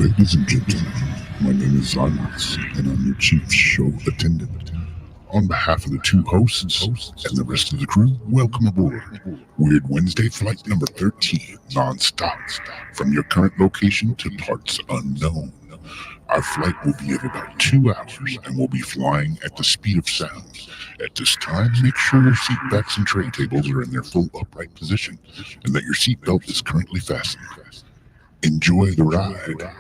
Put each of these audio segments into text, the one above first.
Ladies and gentlemen, my name is Zymas, and I'm your chief show attendant. On behalf of the two hosts and the rest of the crew, welcome aboard Weird Wednesday Flight number 13, non-stop, from your current location to parts unknown. Our flight will be of about 2 hours, and we'll be flying at the speed of sound. At this time, make sure your seat backs and tray tables are in their full upright position, and that your seatbelt is currently fastened. Enjoy the ride.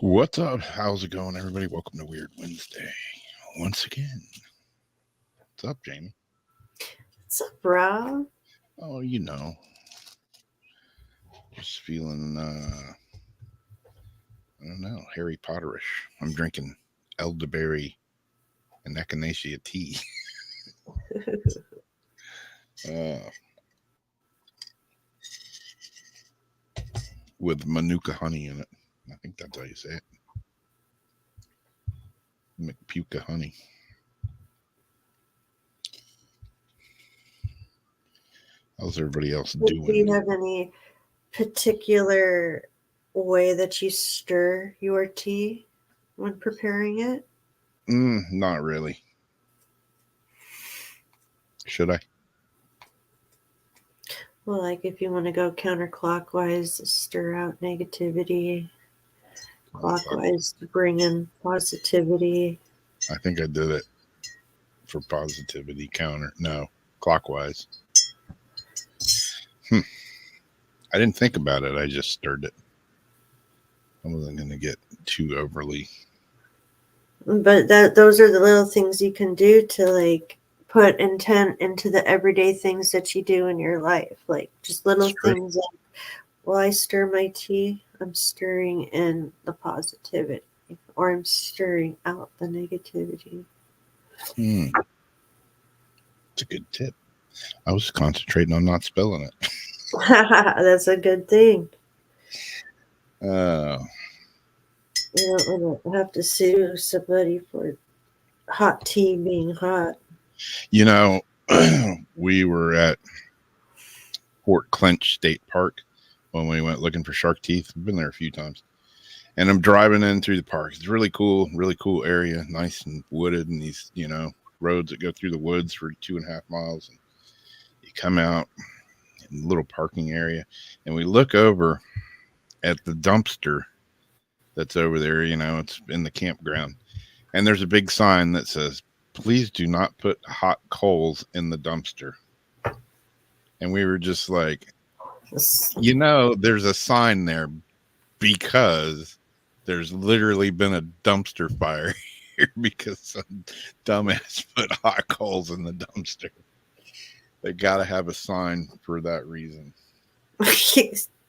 What's up? How's it going, everybody? Welcome to Weird Wednesday once again. What's up, Jamie? What's up, bro? Oh, just feeling, I don't know, Harry Potterish. I'm drinking elderberry and echinacea tea. With manuka honey in it. I think that's how you say it. McPuka honey. How's everybody else doing? Do you have any particular way that you stir your tea when preparing it? Not really. Should I? Well, like if you want to go counterclockwise, stir out negativity. Clockwise, bring in positivity. I think I did it for positivity. Clockwise. I didn't think about it. I just stirred it. I wasn't going to get too overly. But those are the little things you can do to like put intent into the everyday things that you do in your life. Like just little things like, well, I stir my tea, I'm stirring in the positivity, or I'm stirring out the negativity. It's a good tip. I was concentrating on not spelling it. That's a good thing. You don't want to have to sue somebody for hot tea being hot. We were at Fort Clinch State Park when we went looking for shark teeth. We've been there a few times. And I'm driving in through the park. It's really cool area, nice and wooded, and these, roads that go through the woods for 2.5 miles. And you come out in a little parking area, and we look over at the dumpster that's over there. It's in the campground. And there's a big sign that says, "Please do not put hot coals in the dumpster." And we were just like, there's a sign there because there's literally been a dumpster fire here because some dumbass put hot coals in the dumpster. They got to have a sign for that reason.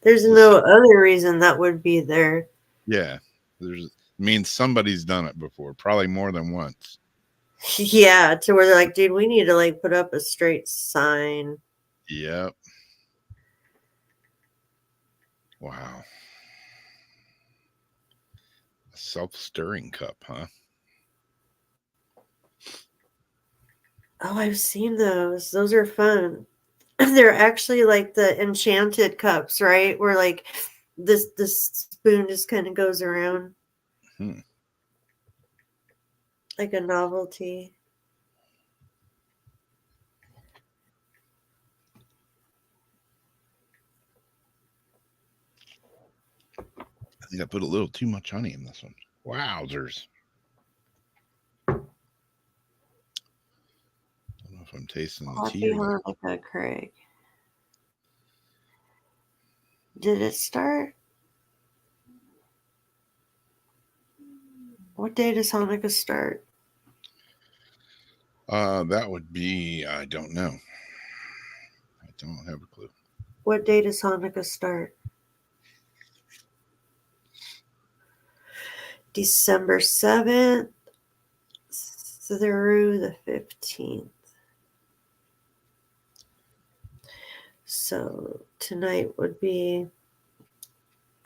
There's no other reason that would be there. Yeah. Means somebody's done it before, probably more than once. Yeah, to where they're like, dude, we need to like put up a straight sign. Yep. Wow. A self-stirring cup, huh? Oh, I've seen those. Those are fun. They're actually like the enchanted cups, right? Where like this spoon just kind of goes around Hmm. like a novelty. I think I put a little too much honey in this one. Wowzers. I don't know if I'm tasting the tea Happy or the... Hanukkah, Craig. Did it start? What day does Hanukkah start? That would be, I don't know. I don't have a clue. What day does Hanukkah start? December 7th through the 15th. So tonight would be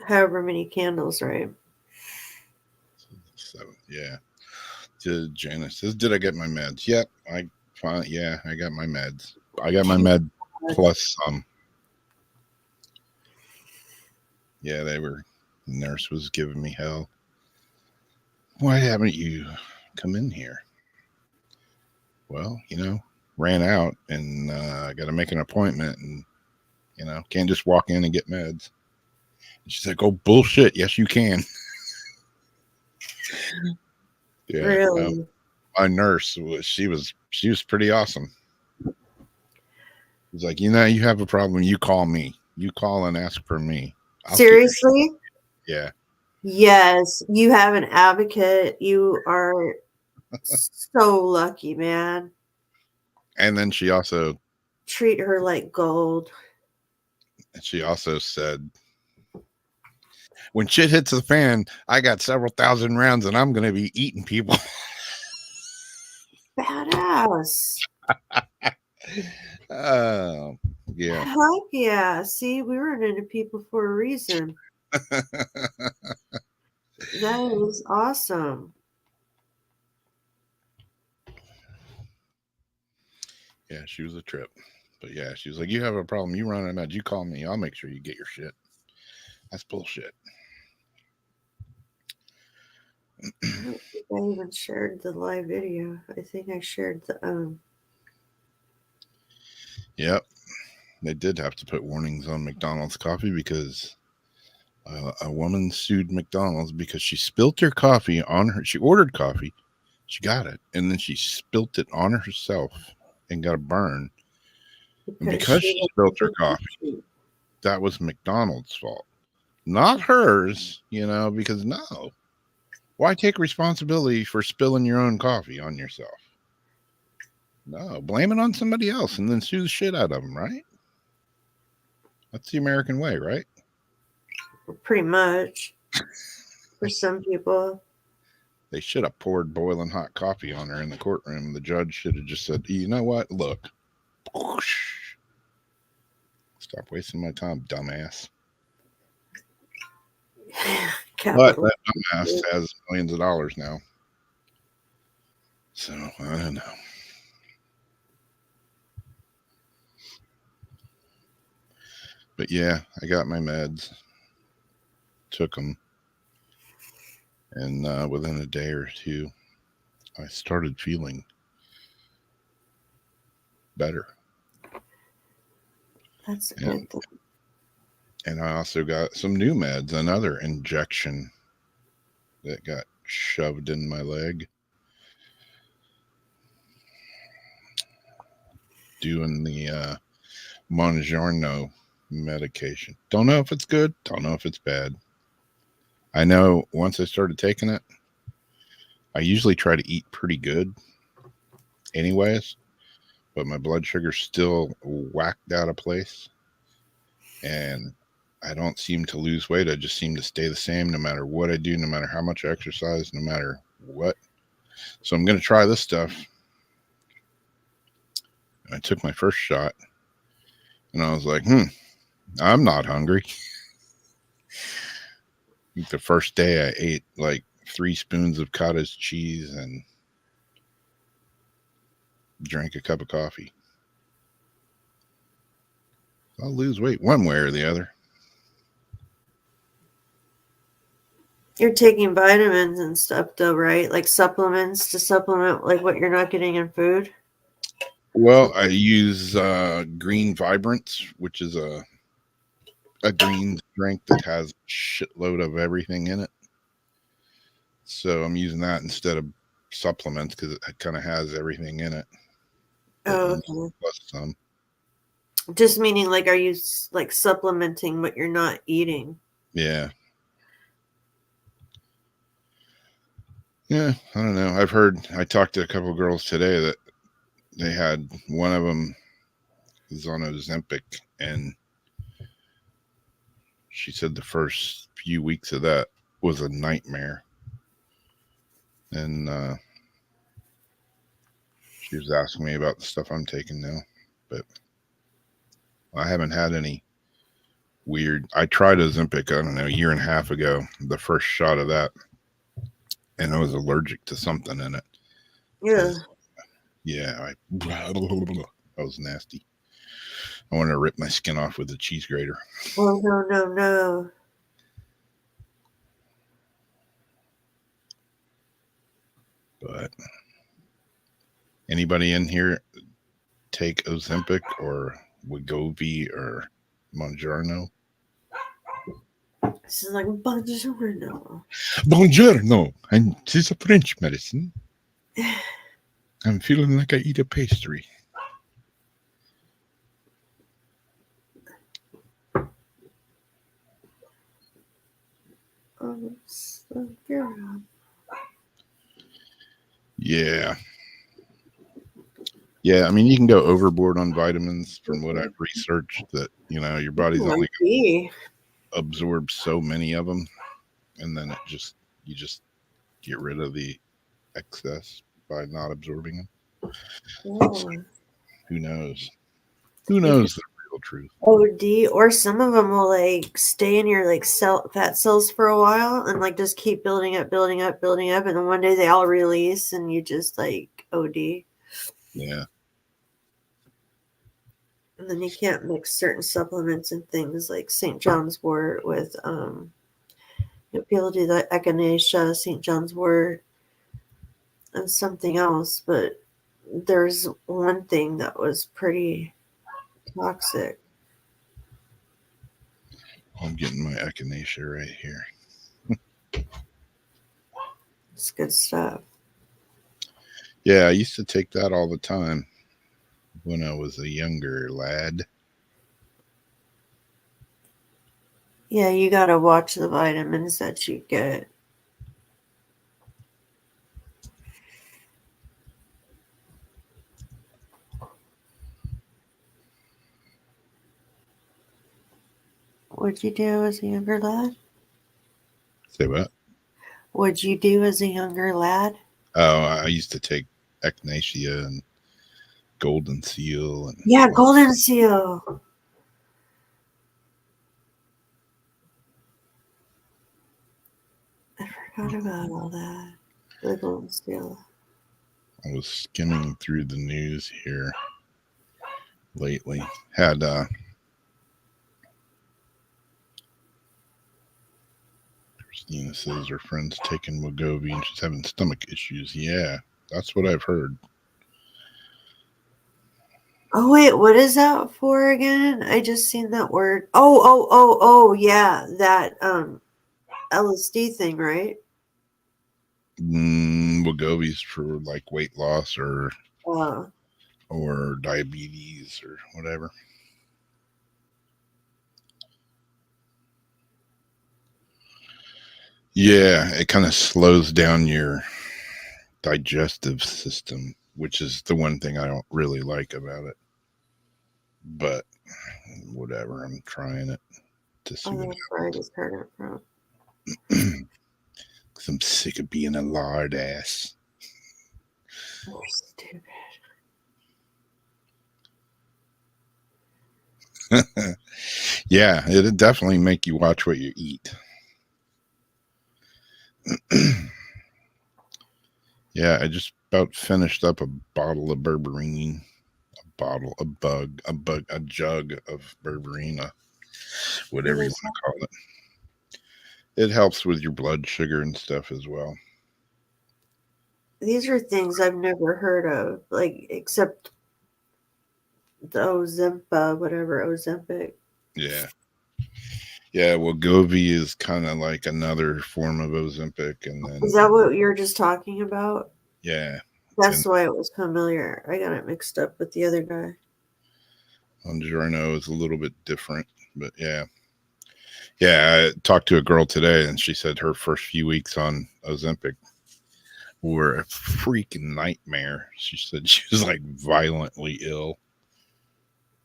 however many candles, right? 7th, yeah. To Janice says, did I get my meds? Yep, I got my meds. I got my med plus some. Yeah, the nurse was giving me hell. Why haven't you come in here? Well, ran out and I got to make an appointment and, can't just walk in and get meds. And she's like, oh, bullshit. Yes, you can. Yeah. Really? My nurse she was pretty awesome. She's like, you have a problem, you call me. You call and ask for me. Seriously? Yeah. Yes, you have an advocate. You are so lucky, man. And then she also Treat her like gold. said, when shit hits the fan, I got several thousand rounds and I'm going to be eating people. Badass. Yeah. Heck yeah. See, we run into people for a reason. That is awesome. Yeah, she was a trip. But yeah, she was like, you have a problem, you run out of meds, you call me, I'll make sure you get your shit. That's bullshit. I don't think I even shared the live video. I think I shared the Yep. They did have to put warnings on McDonald's coffee because a woman sued McDonald's because she spilt her coffee on her. She ordered coffee, she got it, and then she spilt it on herself and got a burn. And because she spilt her coffee, that was McDonald's fault, not hers, because no. Why take responsibility for spilling your own coffee on yourself? No, blame it on somebody else and then sue the shit out of them, right? That's the American way, right? Pretty much. For some people. They should have poured boiling hot coffee on her in the courtroom. The judge should have just said, you know what? Look. Stop wasting my time, dumbass. But that dumbass has millions of dollars now. So, I don't know. But yeah, I got my meds. Took them. And within a day or two, I started feeling better. That's good. And I also got some new meds, another injection that got shoved in my leg. Doing the Mounjaro medication. Don't know if it's good. Don't know if it's bad. I know once I started taking it, I usually try to eat pretty good anyways, but my blood sugar's still whacked out of place. And I don't seem to lose weight. I just seem to stay the same no matter what I do, no matter how much I exercise, no matter what. So I'm going to try this stuff. I took my first shot and I was like, I'm not hungry. The first day I ate like 3 spoons of cottage cheese and drank a cup of coffee. I'll lose weight one way or the other. You're taking vitamins and stuff though, right? Like supplements to supplement like what you're not getting in food. Well, I use Green Vibrance, which is a green drink that has a shitload of everything in it. So I'm using that instead of supplements because it kind of has everything in it. Oh, okay. Plus some. Just meaning like, are you like supplementing what you're not eating? Yeah. Yeah, I don't know. I talked to a couple of girls today that they had, one of them was on Ozempic, and she said the first few weeks of that was a nightmare. And she was asking me about the stuff I'm taking now, but I haven't had any weird. I tried Ozempic, I don't know, a year and a half ago, the first shot of that, and I was allergic to something in it. Yeah. Yeah, that was nasty. I wanted to rip my skin off with a cheese grater. Oh, no. But anybody in here take Ozempic or Wegovy or Mounjaro? This is like buongiorno. Buongiorno. And this is a French medicine. I'm feeling like I eat a pastry. Yeah. Yeah, I mean, you can go overboard on vitamins from what I've researched that, your body's only going to absorb so many of them. And then you just get rid of the excess by not absorbing them. Yeah. So, who knows? Who knows the real truth? OD, or some of them will like stay in your like fat cells for a while and like just keep building up, and then one day they all release and you just like OD. Yeah. And then you can't mix certain supplements and things like St. John's wort with people do the echinacea, St. John's wort, and something else, but there's one thing that was pretty toxic. I'm getting my echinacea right here. It's good stuff. Yeah, I used to take that all the time when I was a younger lad. Yeah, you got to watch the vitamins that you get. What'd you do as a younger lad? Say what? What'd you do as a younger lad? Oh, I used to take echinacea and golden seal. And yeah, golden seal. I forgot about all that. The golden seal. I was skimming through the news here lately. Had Christina says her friend's taking Wegovy and she's having stomach issues. Yeah, that's what I've heard. Oh wait, what is that for again? I just seen that word. Oh, yeah, that LSD thing, right? Wegovy's for like weight loss or diabetes or whatever. Yeah, it kind of slows down your digestive system, which is the one thing I don't really like about it. But whatever, I'm trying it. to see Oh, what that's where I just heard it from. happens. 'Cause I'm sick of being a lard ass. You're stupid. Yeah, it'd definitely make you watch what you eat. Yeah, I just about finished up a bottle of berberine. A jug of berberine, whatever you want to call it. It helps with your blood sugar and stuff as well. These are things I've never heard of, like, except the Ozempa, whatever, Ozempic. Yeah. Yeah, well, Wegovy is kind of like another form of Ozempic, and then Is that what you're just talking about? yeah, That's and why it was familiar. I got it mixed up with the other guy. Mounjaro is a little bit different, but yeah. Yeah, I talked to a girl today, and she said her first few weeks on Ozempic were a freaking nightmare. She said she was like violently ill.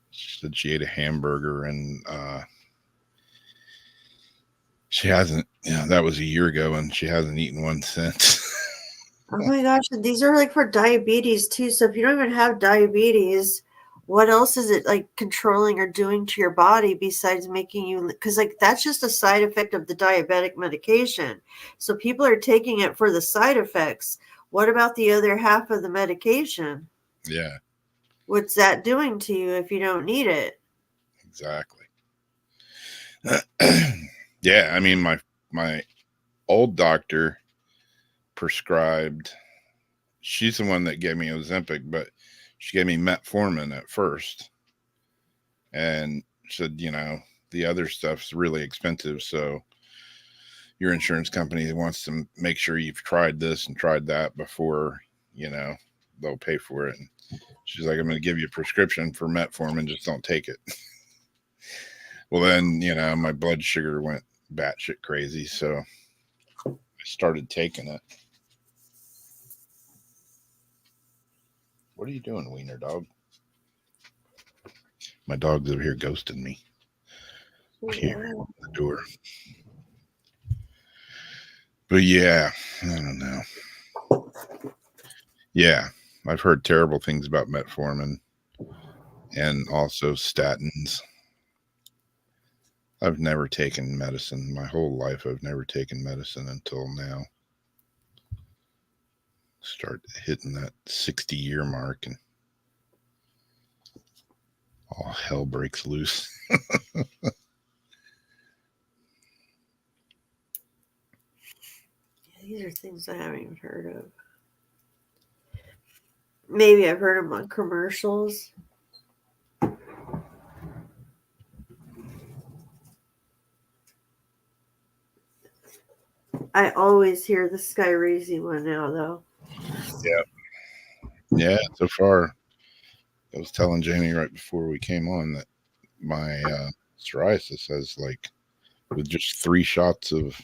She said she ate a hamburger and she hasn't, that was a year ago and she hasn't eaten one since. Oh my gosh, and these are like for diabetes too. So if you don't even have diabetes, what else is it like controlling or doing to your body besides making you? Because like that's just a side effect of the diabetic medication. So people are taking it for the side effects. What about the other half of the medication? Yeah, What's that doing to you if you don't need it? exactly. Yeah, I mean my old doctor prescribed, she's the one that gave me Ozempic, but she gave me metformin at first and said, the other stuff's really expensive, so your insurance company wants to make sure you've tried this and tried that before, they'll pay for it. And she's like, I'm going to give you a prescription for metformin, just don't take it. Well, then, my blood sugar went batshit crazy, so I started taking it. What are you doing, wiener dog? My dog's over here ghosting me. Here, the door. But yeah, I don't know. Yeah, I've heard terrible things about metformin and also statins. I've never taken medicine my whole life. I've never taken medicine until now. Start hitting that 60-year mark and all hell breaks loose. These are things I haven't even heard of. Maybe I've heard them on commercials. I always hear the Skyrizi one now, though. Yeah, so far, I was telling Jamie right before we came on that my psoriasis has, like, with just 3 shots of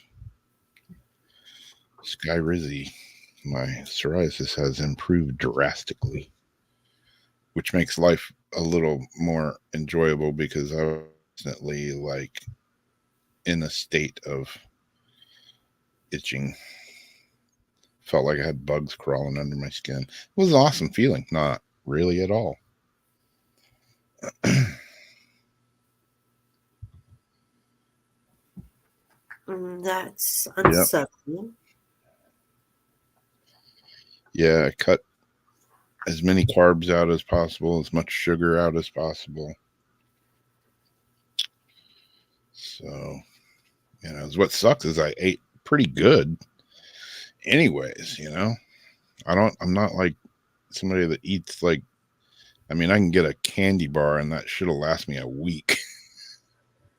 Skyrizi, my psoriasis has improved drastically, which makes life a little more enjoyable because I was constantly like in a state of itching. Felt like I had bugs crawling under my skin. It was an awesome feeling. Not really at all. That's unsettling. Yeah, I cut as many carbs out as possible, as much sugar out as possible. So, what sucks is I ate pretty good anyways, I'm not like somebody that eats like, I mean, I can get a candy bar and that shit'll last me a week.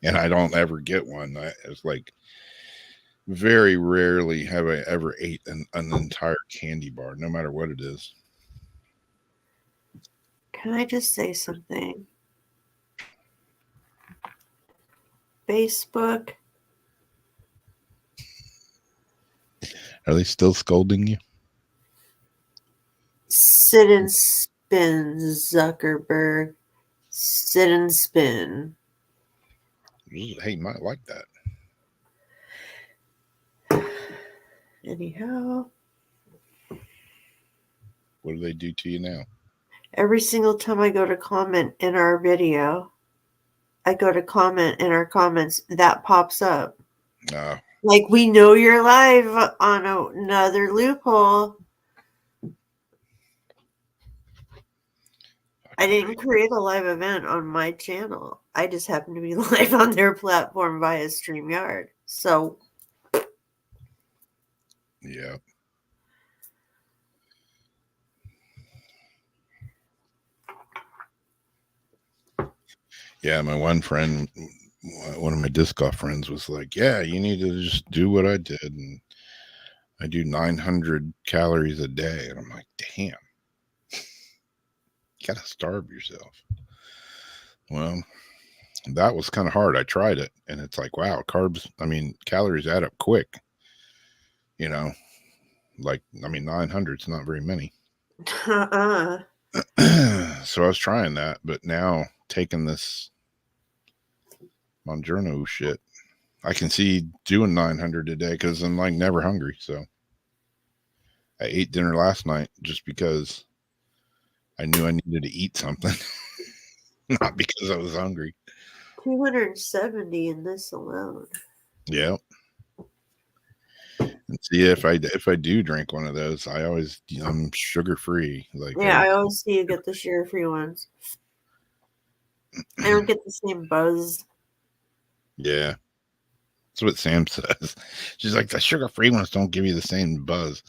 And I don't ever get one. It's like very rarely have I ever ate an entire candy bar, no matter what it is. Can I just say something? Facebook. Are they still scolding you? Sit and spin, Zuckerberg. Sit and spin. Hey, you might like that. Anyhow, What do they do to you now? every single time I go to comment in our video, I go to comment in our comments, that pops up. Like, we know you're live on another loophole. I didn't create a live event on my channel. I just happen to be live on their platform via StreamYard. So, yeah. Yeah, my one friend, one of my disc golf friends was like, yeah, you need to just do what I did. And I do 900 calories a day. And I'm like, damn, you got to starve yourself. Well, that was kind of hard. I tried it and it's like, wow, calories add up quick. You know, like, 900 is not very many. uh-uh. So I was trying that, but now taking this Monjourno shit, I can see doing 900 a day because I'm like never hungry. So I ate dinner last night just because I knew I needed to eat something, not because I was hungry. 270 in this alone. Yeah. And see, if I do drink one of those, I'm sugar free. Like, yeah, I always see you get the sugar-free ones. I don't get the same buzz. Yeah, that's what Sam says. She's like, the sugar free ones don't give you the same buzz.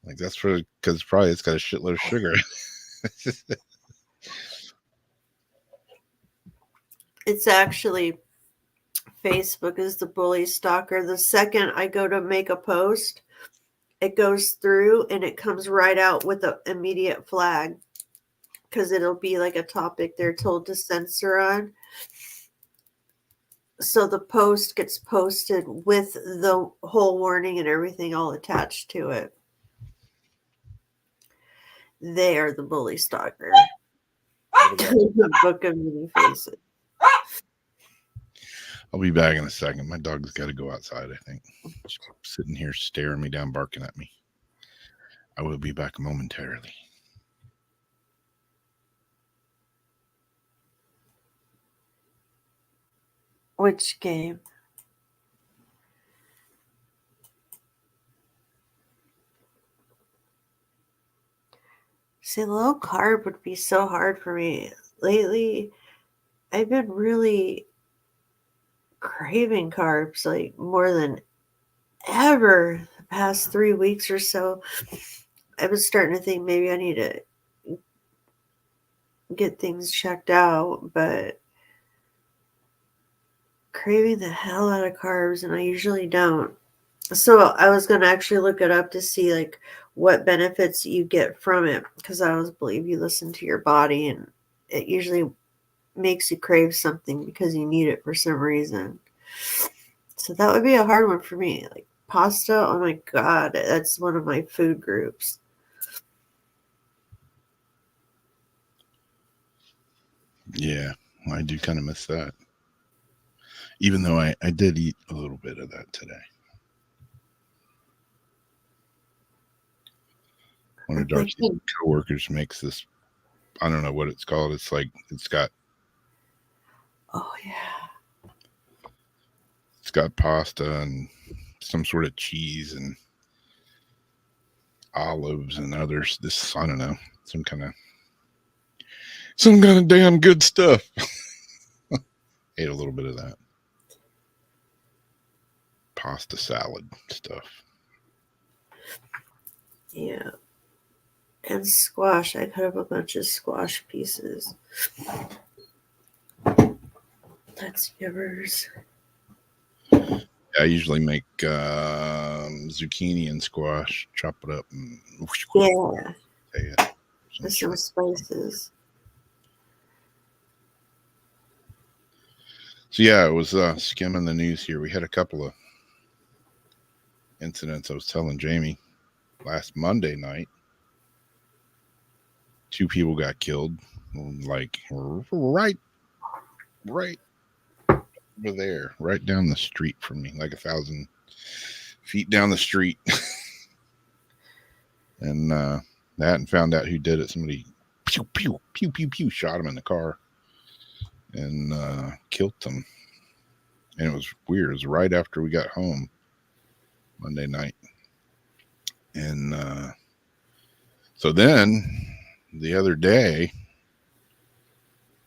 Like, that's because probably it's got a shitload of sugar. It's actually Facebook is the bully stalker. The second I go to make a post, it goes through and it comes right out with an immediate flag because it'll be like a topic they're told to censor on. So the post gets posted with the whole warning and everything all attached to it. They are the bully stalker. The book of many faces. I'll be back in a second. My dog's got to go outside, I think. She's sitting here staring me down, barking at me. I will be back momentarily. Which game? See, low carb would be so hard for me. Lately, I've been really craving carbs like more than ever the past 3 weeks or so. I was starting to think maybe I need to get things checked out, but craving the hell out of carbs, and I usually don't. So I was going to actually look it up to see like what benefits you get from it, because I always believe you listen to your body and it usually makes you crave something because you need it for some reason. So that would be a hard one for me. Like pasta, oh my god, that's one of my food groups. Yeah, I do kind of miss that. Even though I did eat a little bit of that today. One of Darcy's coworkers makes this, I don't know what it's called. It's like, it's got pasta and some sort of cheese and olives and others. This, I don't know, some kind of damn good stuff. Ate a little bit of that pasta salad stuff. Yeah. And squash. I cut up a bunch of squash pieces. That's yours. I usually make zucchini and squash, chop it up, and yeah, with some spices. So yeah, I was skimming the news here. We had a couple of incidents. I was telling Jamie last Monday night, 2 people got killed, like right over there, right down the street from me, like 1,000 feet down the street. And that and found out who did it. Somebody pew pew pew pew pew shot him in the car and killed him. And it was weird. It was right after we got home Monday night. And so then the other day,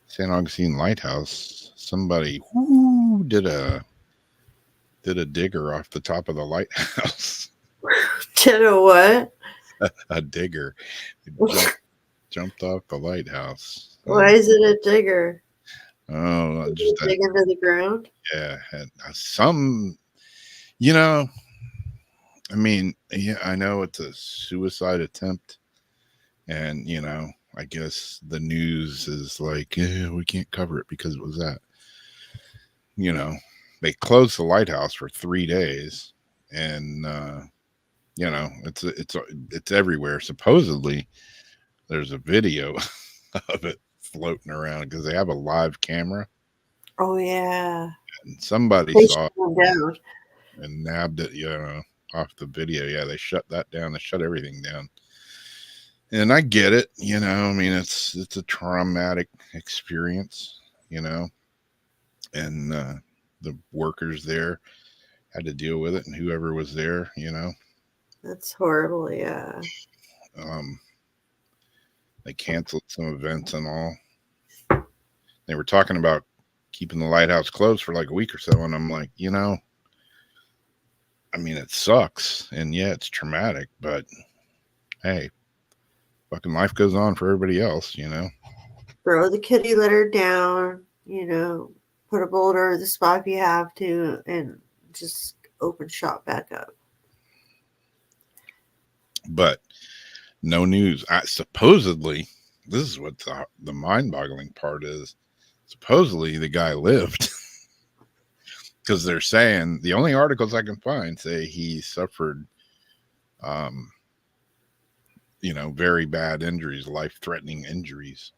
St. Augustine Lighthouse, somebody did a digger off the top of the lighthouse. Did a what? A digger jumped off the lighthouse. Why is it a digger? Oh, Did just it dig into the ground? yeah, had some, you know, I mean, yeah, I know it's a suicide attempt, and I guess the news is like, we can't cover it because it was that. They closed the lighthouse for 3 days, and it's everywhere. Supposedly, there's a video of it floating around because they have a live camera, Oh yeah. and somebody They saw shut it them down. and nabbed it, off the video. Yeah, they shut that down. They shut everything down. And I get it, I mean, it's a traumatic experience, and the workers there had to deal with it, and whoever was there, That's horrible. Yeah. they canceled some events and all. They were talking about keeping the lighthouse closed for like a week or so, and I'm like, I mean, it sucks, and yeah, it's traumatic, but hey, fucking life goes on for everybody else, Throw the kitty litter down. Put a boulder over the spot if you have to, and just open shop back up. But no news. Supposedly, this is what the mind-boggling part is. Supposedly, the guy lived, because they're saying, the only articles I can find say he suffered, very bad injuries, life-threatening injuries.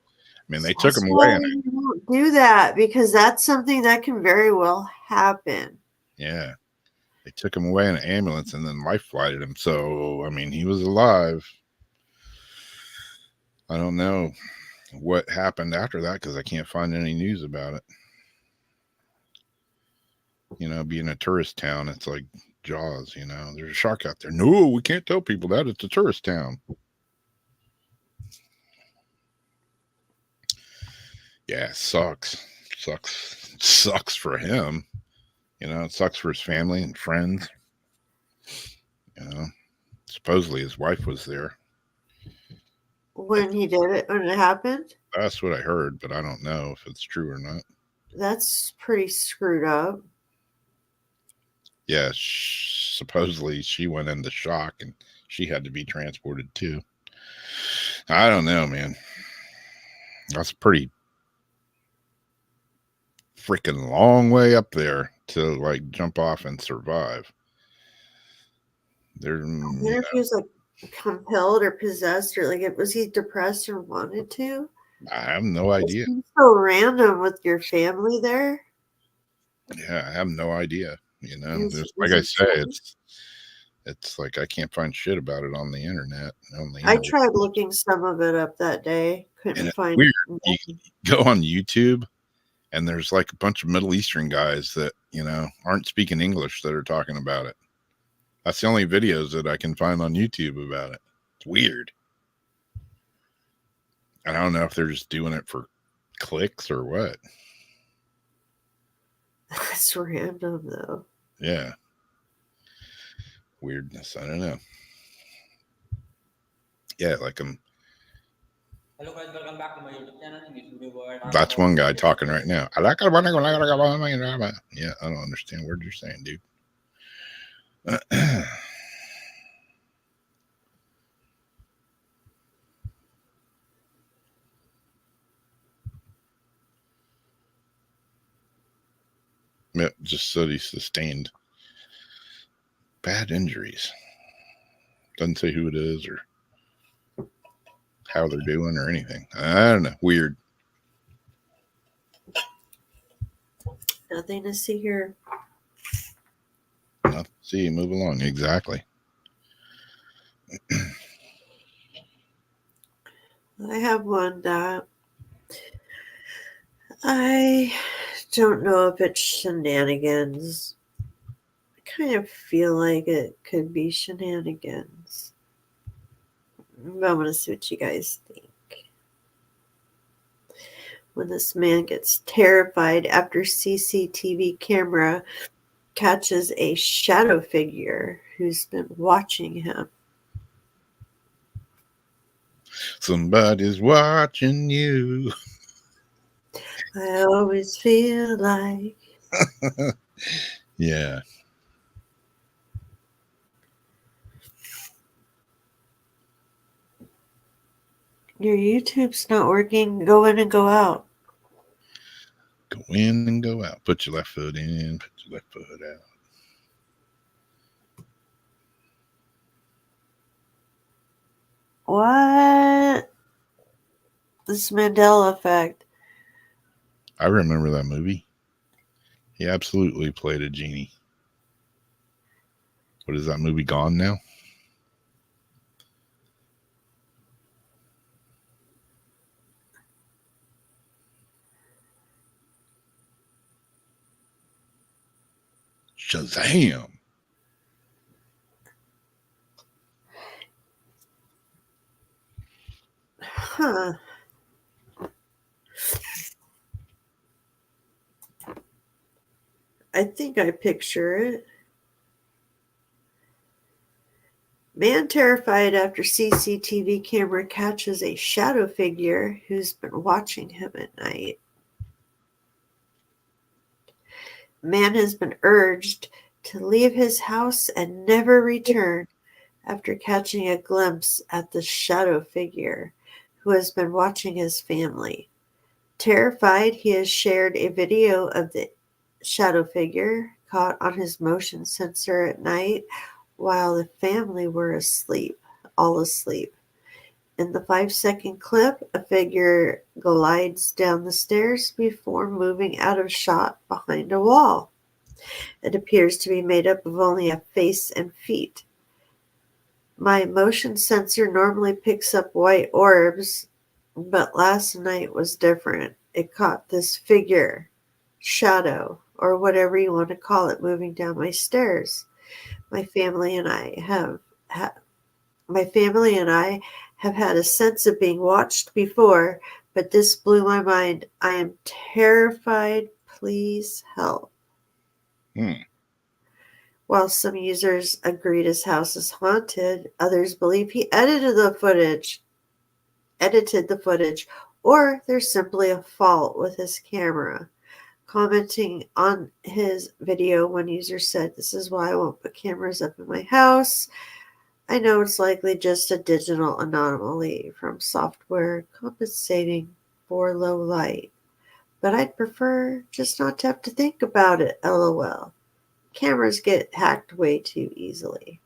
I mean, they took him away. You don't do that, because that's something that can very well happen. Yeah. They took him away in an ambulance and then life flighted him. So, I mean, he was alive. I don't know what happened after that because I can't find any news about it. Being a tourist town, it's like Jaws, there's a shark out there. No, we can't tell people that. It's a tourist town. Yeah, it sucks. Sucks for him. It sucks for his family and friends. Supposedly his wife was there When he did it, when it happened? That's what I heard, but I don't know if it's true or not. That's pretty screwed up. Yeah, supposedly she went into shock and she had to be transported too. I don't know, man. That's a pretty freaking long way up there to like jump off and survive. I wonder if he was like compelled or possessed, or like, was he depressed or wanted to? I have no idea. It seems so random with your family there. Yeah, I have no idea. Like I say, it's like I can't find shit about it on the internet. I tried looking some of it up that day. Couldn't find weird. You go on YouTube and there's like a bunch of Middle Eastern guys that, aren't speaking English that are talking about it. That's the only videos that I can find on YouTube about it. It's weird. I don't know if they're just doing it for clicks or what. That's random though. Yeah. Weirdness. I don't know. Yeah, like Hello guys, welcome back to my YouTube channel. That's one guy talking right now. Yeah, I don't understand what you're saying, dude. Yeah, just said he sustained bad injuries. Doesn't say who it is or how they're doing or anything. I don't know. Weird. Nothing to see here. See, move along. Exactly. I have one that I don't know if it's shenanigans. I kind of feel like it could be shenanigans. I'm going to see what you guys think. When this man gets terrified after CCTV camera catches a shadow figure who's been watching him. Somebody's watching you. I always feel like. Yeah. Your YouTube's not working. Go in and go out. Go in and go out. Put your left foot in. Put your left foot out. What? This Mandela effect. I remember that movie. He absolutely played a genie. What is that movie gone now? Shazam! Huh. I think I picture it. Man terrified after CCTV camera catches a shadow figure who's been watching him at night. Man has been urged to leave his house and never return after catching a glimpse at the shadow figure who has been watching his family. Terrified, he has shared a video of the shadow figure caught on his motion sensor at night while the family were asleep, all asleep. In the 5-second clip, a figure glides down the stairs before moving out of shot behind a wall. It appears to be made up of only a face and feet. My motion sensor normally picks up white orbs, but last night was different. It caught this figure, shadow, or whatever you want to call it, moving down my stairs. My family and I have had a sense of being watched before, but this blew my mind. I am terrified. Please help. While some users agreed his house is haunted, others believe he edited the footage, or there's simply a fault with his camera. Commenting on his video, one user said, "This is why I won't put cameras up in my house. I know it's likely just a digital anomaly from software compensating for low light, but I'd prefer just not to have to think about it, lol. Cameras get hacked way too easily."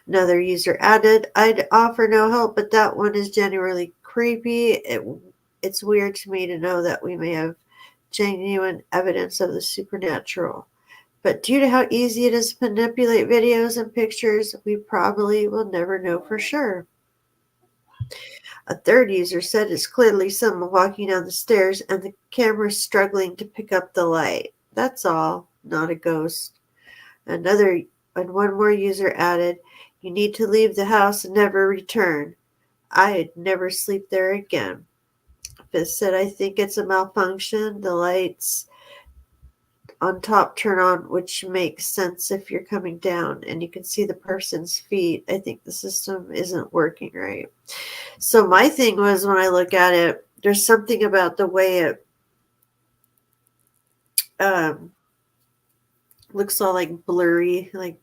Another user added, "I'd offer no help, but that one is genuinely creepy. It's weird to me to know that we may have genuine evidence of the supernatural. But due to how easy it is to manipulate videos and pictures, we probably will never know for sure." A third user said it's clearly someone walking down the stairs and the camera struggling to pick up the light. That's all, not a ghost. And one more user added, "You need to leave the house and never return. I'd never sleep there again." Fifth said, "I think it's a malfunction. The lights on top turn on, which makes sense if you're coming down and you can see the person's feet. I think the system isn't working right." So my thing was, when I look at it, there's something about the way it looks all like blurry, like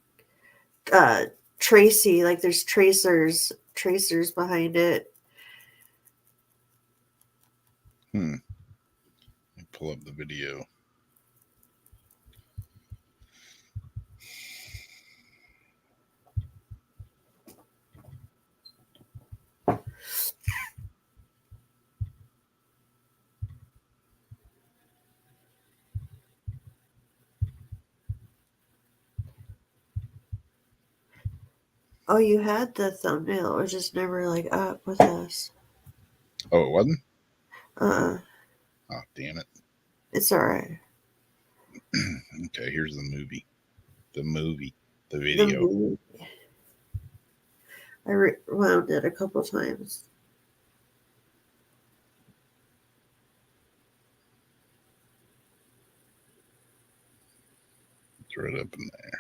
tracy, like there's tracers behind it. Let me pull up the video. Oh, you had the thumbnail. It was just never like up with us. Oh, it wasn't? Uh-uh. Oh, damn it. It's all right. Okay, here's the movie. The The video. movie. I rewound it a couple times. It's right up in there.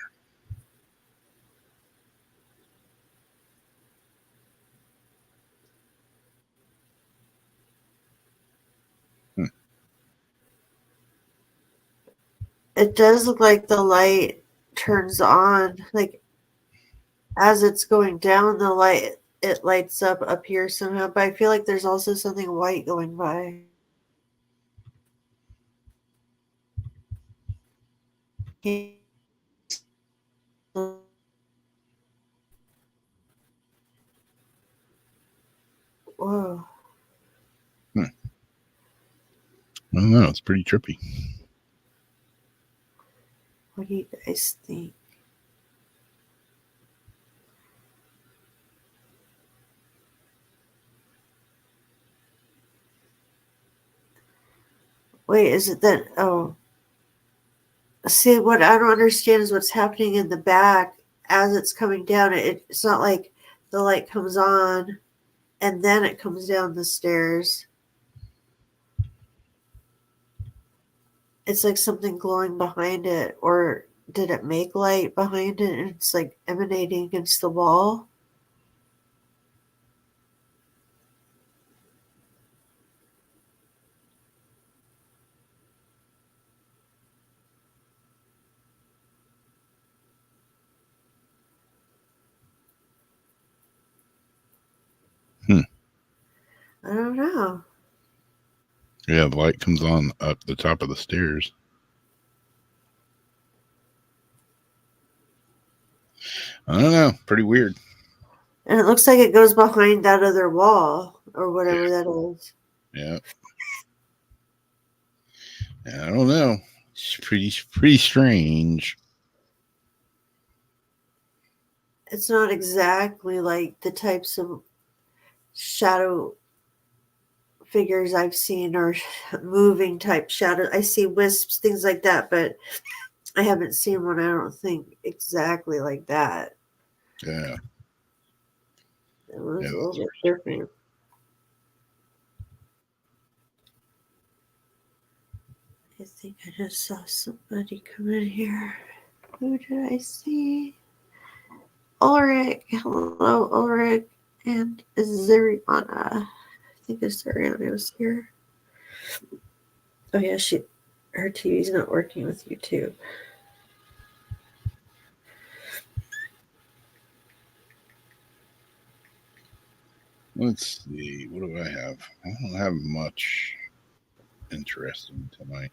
It does look like the light turns on, like as it's going down, the light it lights up here somehow. But I feel like there's also something white going by. Whoa! I don't know. It's pretty trippy. What do you guys think? Wait, is it that? Oh, see, what I don't understand is what's happening in the back as it's coming down. It's not like the light comes on and then it comes down the stairs. It's like something glowing behind it, or did it make light behind it and it's like emanating against the wall? I don't know. Yeah, the light comes on up the top of the stairs. I don't know. Pretty weird. And it looks like it goes behind that other wall or whatever that is. Yeah. I don't know. It's pretty strange. It's not exactly like the types of shadow figures I've seen or moving type shadow. I see wisps, things like that, but I haven't seen one, I don't think, exactly like that. Yeah. It was Yeah, a little bit different. I think I just saw somebody come in here. Who did I see? Ulrich. Hello, Ulrich. And Zariana. I think Zariana was here. Oh yeah, her TV's not working with YouTube. Let's see. What do I have? I don't have much interesting tonight.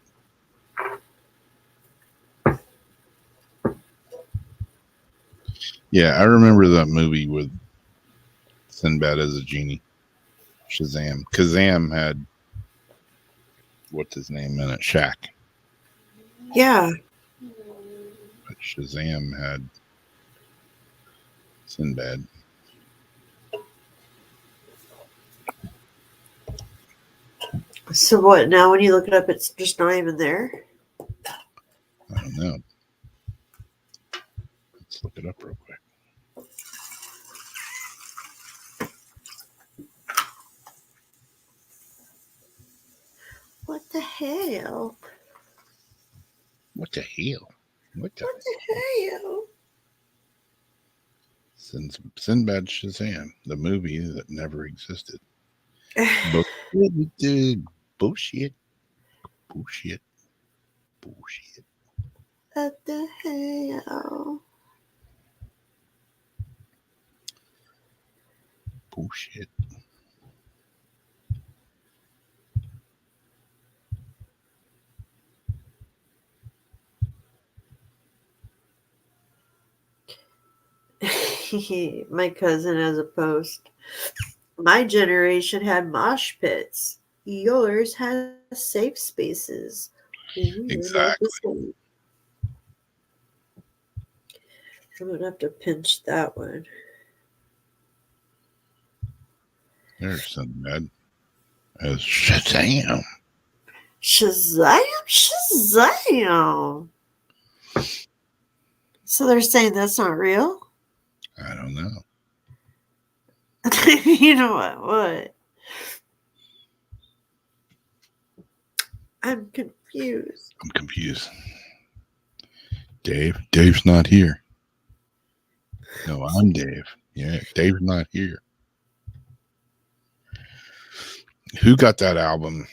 Yeah, I remember that movie with Sinbad as a genie. Shazam. Kazam had what's his name in it? Shaq. Yeah. But Shazam had Sinbad. So what now when you look it up it's just not even there? I don't know. Let's look it up real quick. What the hell? What the hell? What the hell? Sinbad Shazam, the movie that never existed. Bullshit. Bullshit. Bullshit. What the hell? Bullshit. My cousin has a post. My generation had mosh pits. Yours has safe spaces. Exactly. I'm gonna have to pinch that one. There's Sinbad as Shazam. Shazam! Shazam! So they're saying that's not real? I don't know. You know what? What? I'm confused. I'm confused. Dave's not here. No, I'm Dave. Yeah, Dave's not here. Who got that album,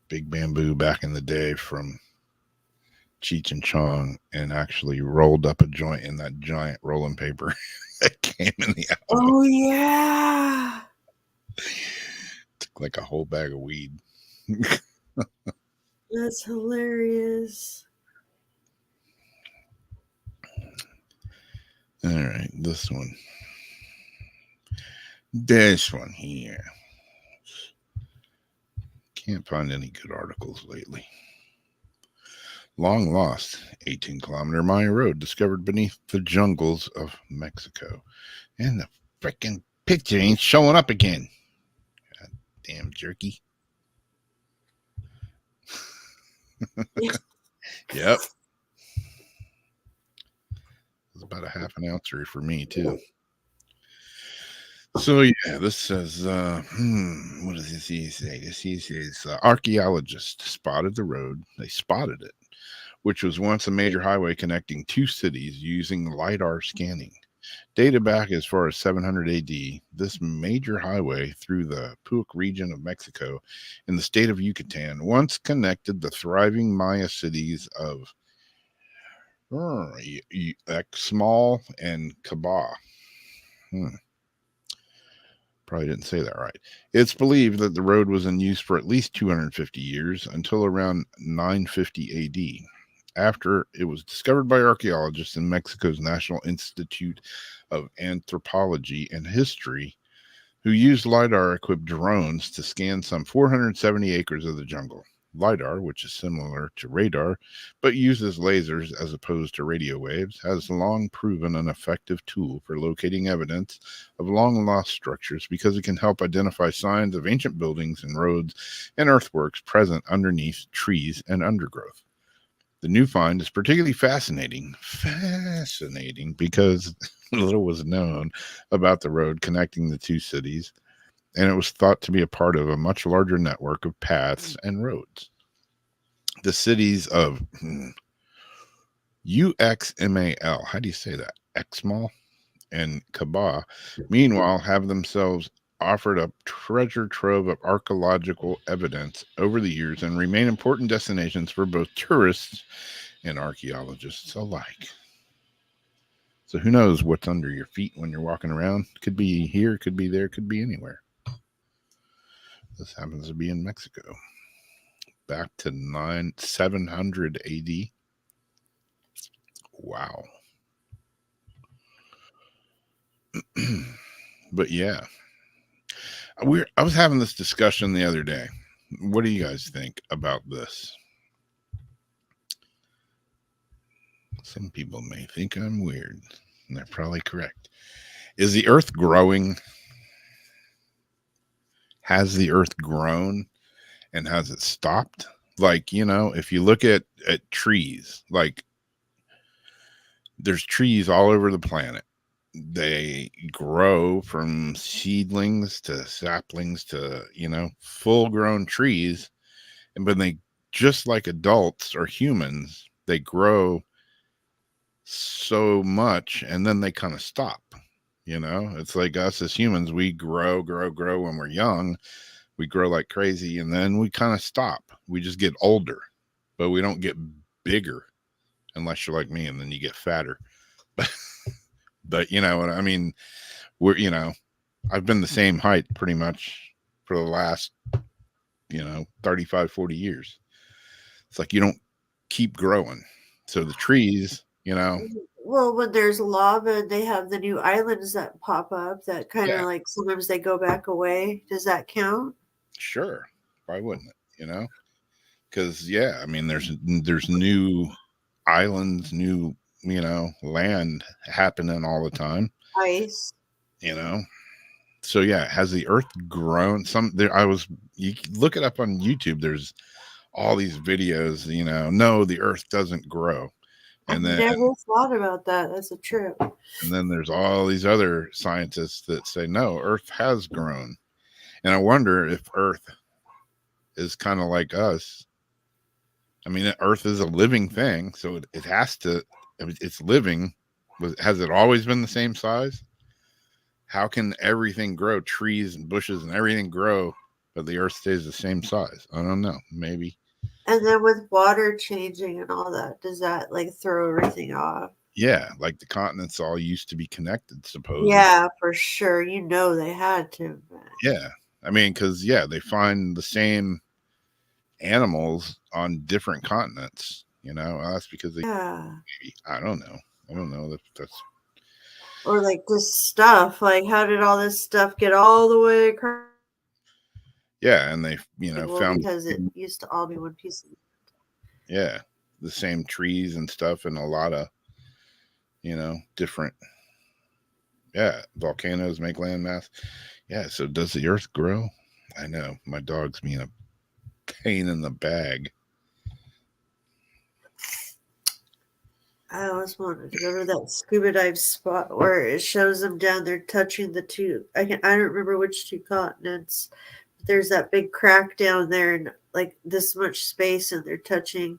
Big Bamboo, back in the day from Cheech and Chong, and actually rolled up a joint in that giant rolling paper that came in the album? Oh, yeah. Took like a whole bag of weed. That's hilarious. All right, this one. This one here. Can't find any good articles lately. Long lost 18-kilometer Maya road discovered beneath the jungles of Mexico. And the freaking picture ain't showing up again. God damn jerky. Yep. It's about a half an ouncery for me, too. So, yeah, this says, what does this say? This says, archaeologists spotted the road. They spotted it, which was once a major highway connecting two cities using LiDAR scanning. Dated back as far as 700 AD, this major highway through the Puuc region of Mexico in the state of Yucatan once connected the thriving Maya cities of Xmal and Cabá. Probably didn't say that right. It's believed that the road was in use for at least 250 years until around 950 AD. After it was discovered by archaeologists in Mexico's National Institute of Anthropology and History, who used LiDAR-equipped drones to scan some 470 acres of the jungle. LiDAR, which is similar to radar, but uses lasers as opposed to radio waves, has long proven an effective tool for locating evidence of long-lost structures because it can help identify signs of ancient buildings and roads and earthworks present underneath trees and undergrowth. The new find is particularly fascinating because little was known about the road connecting the two cities, and it was thought to be a part of a much larger network of paths and roads. The cities of UXMAL, how do you say that? Xmal and Cabá, meanwhile, have themselves offered a treasure trove of archaeological evidence over the years and remain important destinations for both tourists and archaeologists alike. So who knows what's under your feet when you're walking around? Could be here, could be there, could be anywhere. This happens to be in Mexico. Back to 700 AD. Wow. But yeah. I was having this discussion the other day. What do you guys think about this? Some people may think I'm weird, and they're probably correct. Is the earth growing? Has the earth grown, and has it stopped? Like, you know, if you look at trees, like there's trees all over the planet. They grow from seedlings to saplings to, you know, full grown trees. And but they, just like adults or humans, they grow so much and then they kind of stop. You know, it's like us as humans, we grow when we're young. We grow like crazy and then we kind of stop. We just get older, but we don't get bigger unless you're like me, and then you get fatter. But you know what I mean? We're, you know, I've been the same height pretty much for the last, you know, 35, 40 years. It's like you don't keep growing. So the trees, you know. Well, when there's lava, they have the new islands that pop up that kind of like sometimes they go back away. Does that count? Sure. Why wouldn't it? You know? Because, yeah, I mean, there's new islands, new, you know, land happening all the time. Ice. You know? So yeah, has the Earth grown? You can look it up on YouTube. There's all these videos. No, the Earth doesn't grow, I and then never thought about that. That's a trip. there's all these other scientists that say no, Earth has grown. And I wonder if Earth is kind of like us. I mean, Earth is a living thing, so it has to. It's living. Has it always been the same size? How can everything grow? Trees and bushes and everything grow, but the Earth stays the same size? I don't know. Maybe. And then with water changing and all that, does that like throw everything off? Yeah, like the continents all used to be connected, supposedly. Yeah, for sure. They had to. Yeah. I mean, because, they find the same animals on different continents. That's because they. Yeah. Maybe. I don't know. That's. Or like this stuff. Like, how did all this stuff get all the way across? Yeah, and they, found. Because it used to all be one piece. Yeah, the same trees and stuff, and a lot of, different. Yeah, volcanoes make landmass. Yeah, so does the Earth grow? I know my dog's being a pain in the bag. I always wanted to go to that scuba dive spot where it shows them down there touching the two. I don't remember which two continents. But there's that big crack down there and like this much space, and they're touching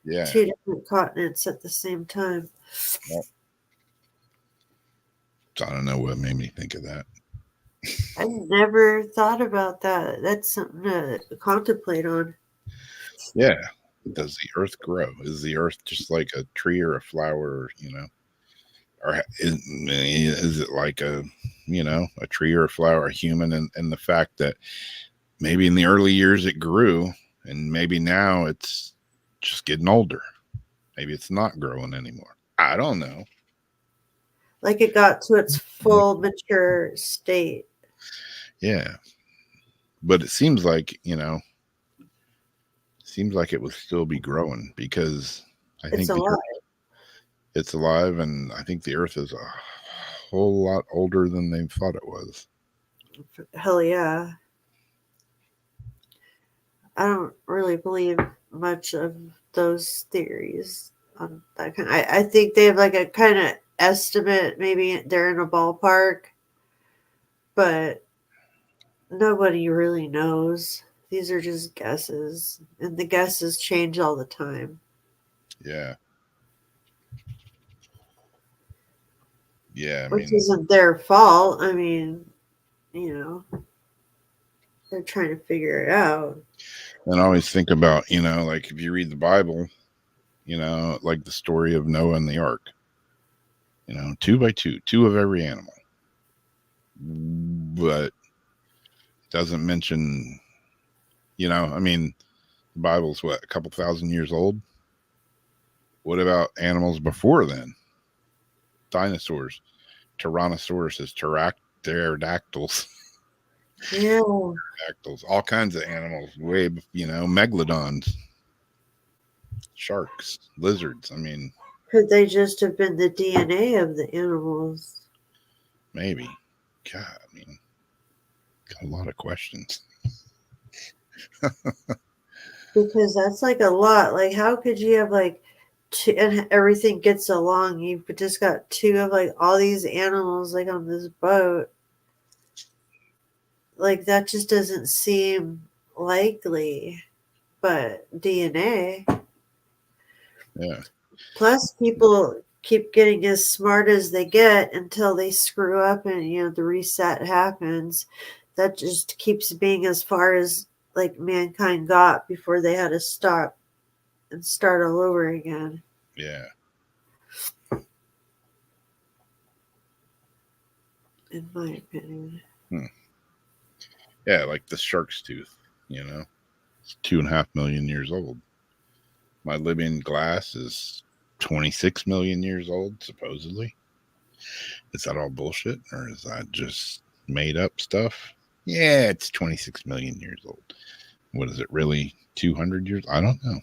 two different continents at the same time. Well, I don't know what made me think of that. I never thought about that. That's something to contemplate on. Yeah. Does the Earth grow? Is the Earth just like a tree or a flower, or is it like a tree or a flower, a human? And the fact that maybe in the early years it grew, and maybe now it's just getting older. Maybe it's not growing anymore. I don't know. Like it got to its full mature state. Yeah. But it seems like, it would still be growing because I think it's alive, and I think the Earth is a whole lot older than they thought it was. Hell yeah. I don't really believe much of those theories on that kind. I think they have like a kind of estimate. Maybe they're in a ballpark, but nobody really knows. These are just guesses, and the guesses change all the time. Yeah. Yeah. Which isn't their fault. I mean, they're trying to figure it out. And I always think about, like if you read the Bible, like the story of Noah and the ark, 2 by 2, 2 of every animal. But it doesn't mention, the Bible's what, a couple thousand years old? What about animals before then? Dinosaurs, Tyrannosauruses, pterodactyls. Yeah. Pterodactyls, all kinds of animals, megalodons, sharks, lizards. Could they just have been the DNA of the animals? Maybe. God, got a lot of questions. Because that's like a lot. Like, how could you have like two, and everything gets along? You've just got two of like all these animals like on this boat. Like, that just doesn't seem likely. But DNA. Yeah. Plus, people keep getting as smart as they get until they screw up and, the reset happens. That just keeps being as far as like mankind got before they had to stop and start all over again. Yeah. In my opinion. Yeah, like the shark's tooth, it's 2.5 million years old. My Libyan glass is 26 million years old, supposedly. Is that all bullshit, or is that just made up stuff? Yeah, it's 26 million years old. What is it, really 200 years? I don't know.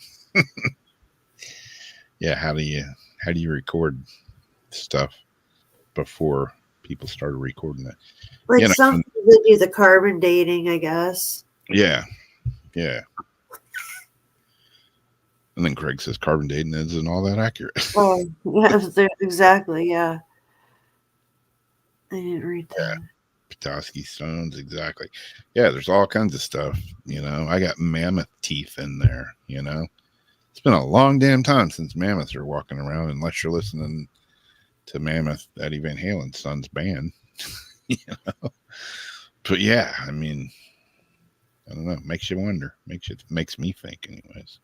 Yeah, how do you record stuff before people started recording that. Like You know, some people do the carbon dating, I guess. yeah. And then Craig says carbon dating isn't all that accurate. Oh, yeah, exactly. Yeah. I didn't read that. Petoskey stones, exactly. Yeah, there's all kinds of stuff. I got mammoth teeth in there. It's been a long damn time since mammoths are walking around, unless you're listening to Mammoth, Eddie Van Halen's son's band. But yeah, I mean, I don't know. Makes you wonder. Makes me think, anyways.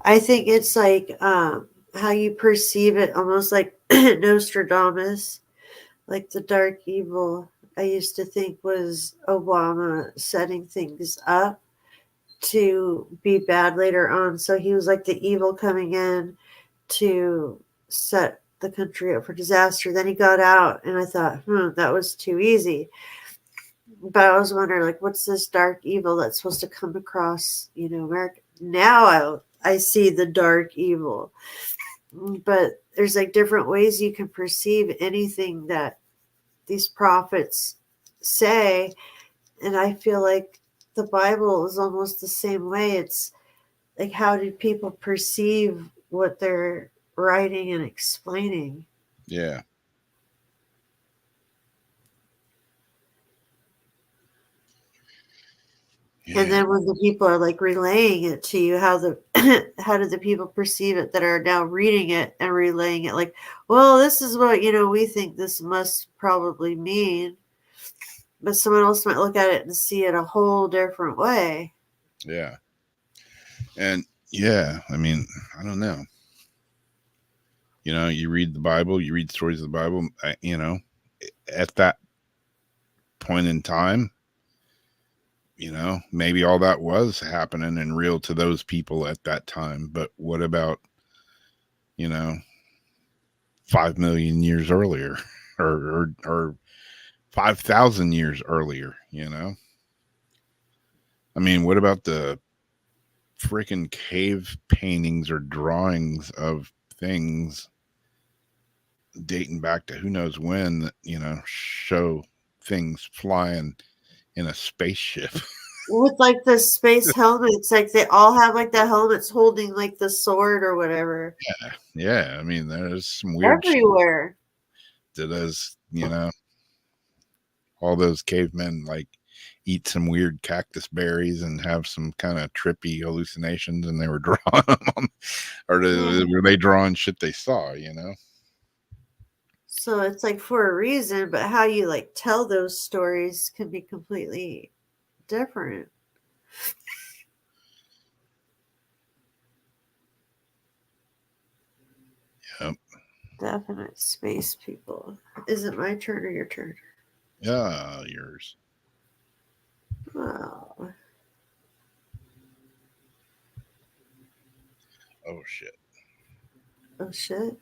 I think it's like how you perceive it, almost like Nostradamus, like the dark evil. I used to think was Obama setting things up to be bad later on. So he was like the evil coming in to set the country up for disaster. Then he got out, and I thought, that was too easy. But I was wondering, like, what's this dark evil that's supposed to come across, America? Now I see the dark evil. But there's like different ways you can perceive anything that these prophets say. And I feel like the Bible is almost the same way. It's like, how did people perceive what they're writing and explaining? Yeah. And then when the people are like relaying it to you, how do the people perceive it that are now reading it and relaying it? Like, well, this is what, we think this must probably mean. But someone else might look at it and see it a whole different way. Yeah. And yeah, I mean, I don't know. You read the Bible, you read stories of the Bible, at that point in time, maybe all that was happening and real to those people at that time. But what about, 5 million years earlier or 5,000 years earlier, I mean, what about the freaking cave paintings or drawings of things dating back to who knows when that, show things flying in a spaceship? With like the space helmets, like they all have like the helmets holding like the sword or whatever. Yeah. I mean, there's some weird everywhere. Shit that is, all those cavemen like eat some weird cactus berries and have some kind of trippy hallucinations, and they were drawing them, or were they drawing shit they saw? So it's like for a reason, but how you like tell those stories can be completely different. Yep. Definite space people. Is it my turn or your turn? Yeah, yours. Wow. Oh shit. Oh shit.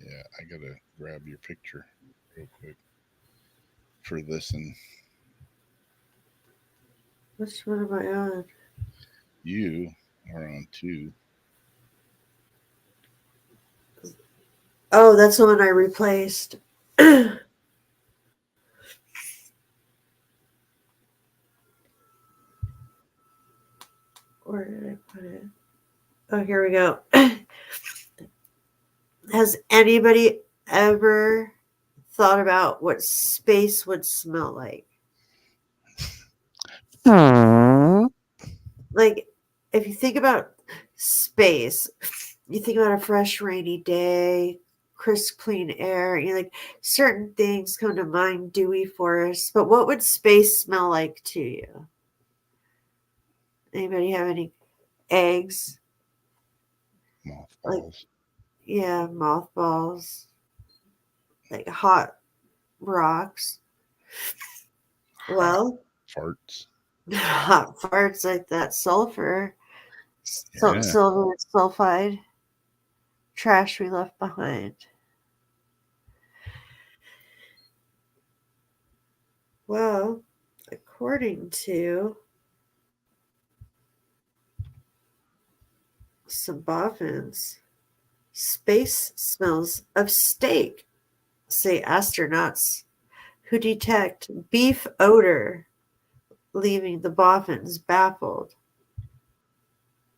Yeah, I gotta grab your picture real quick for this. And Which one am I on? you are on 2. Oh, that's the one I replaced. Where did I put it? Oh, here we go. Has anybody ever thought about what space would smell like? Like, if you think about space, you think about a fresh, rainy day, crisp, clean air. Like certain things come to mind, dewy forests. But what would space smell like to you? Anybody have any eggs? Mothballs. Yeah, mothballs. Like hot rocks. Well, farts. Hot farts like that sulfur. Yeah. Silver sulfide. Trash we left behind. Well, according to some boffins, space smells of steak, say astronauts who detect beef odor, leaving the boffins baffled.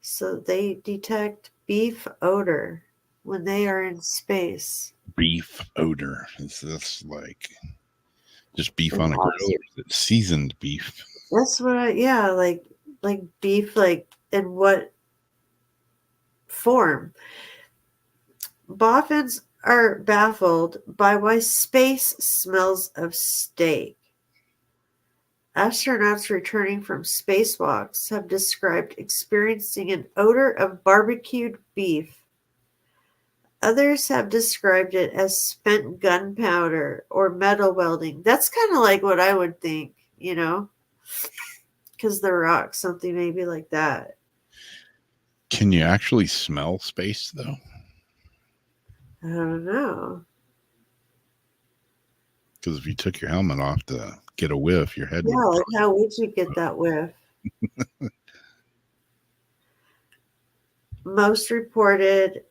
So they detect beef odor when they are in space. Beef odor. Is this like just beef That's on a grill, awesome. or is it seasoned beef? That's what like beef, like in what form? Boffins are baffled by why space smells of steak. Astronauts returning from spacewalks have described experiencing an odor of barbecued beef. Others have described it as spent gunpowder or metal welding. That's kind of like what I would think, because the rock, something maybe like that. Can you actually smell space though? I don't know. Because if you took your helmet off to get a whiff, your head Yeah, would. like how would you get that whiff? Most reported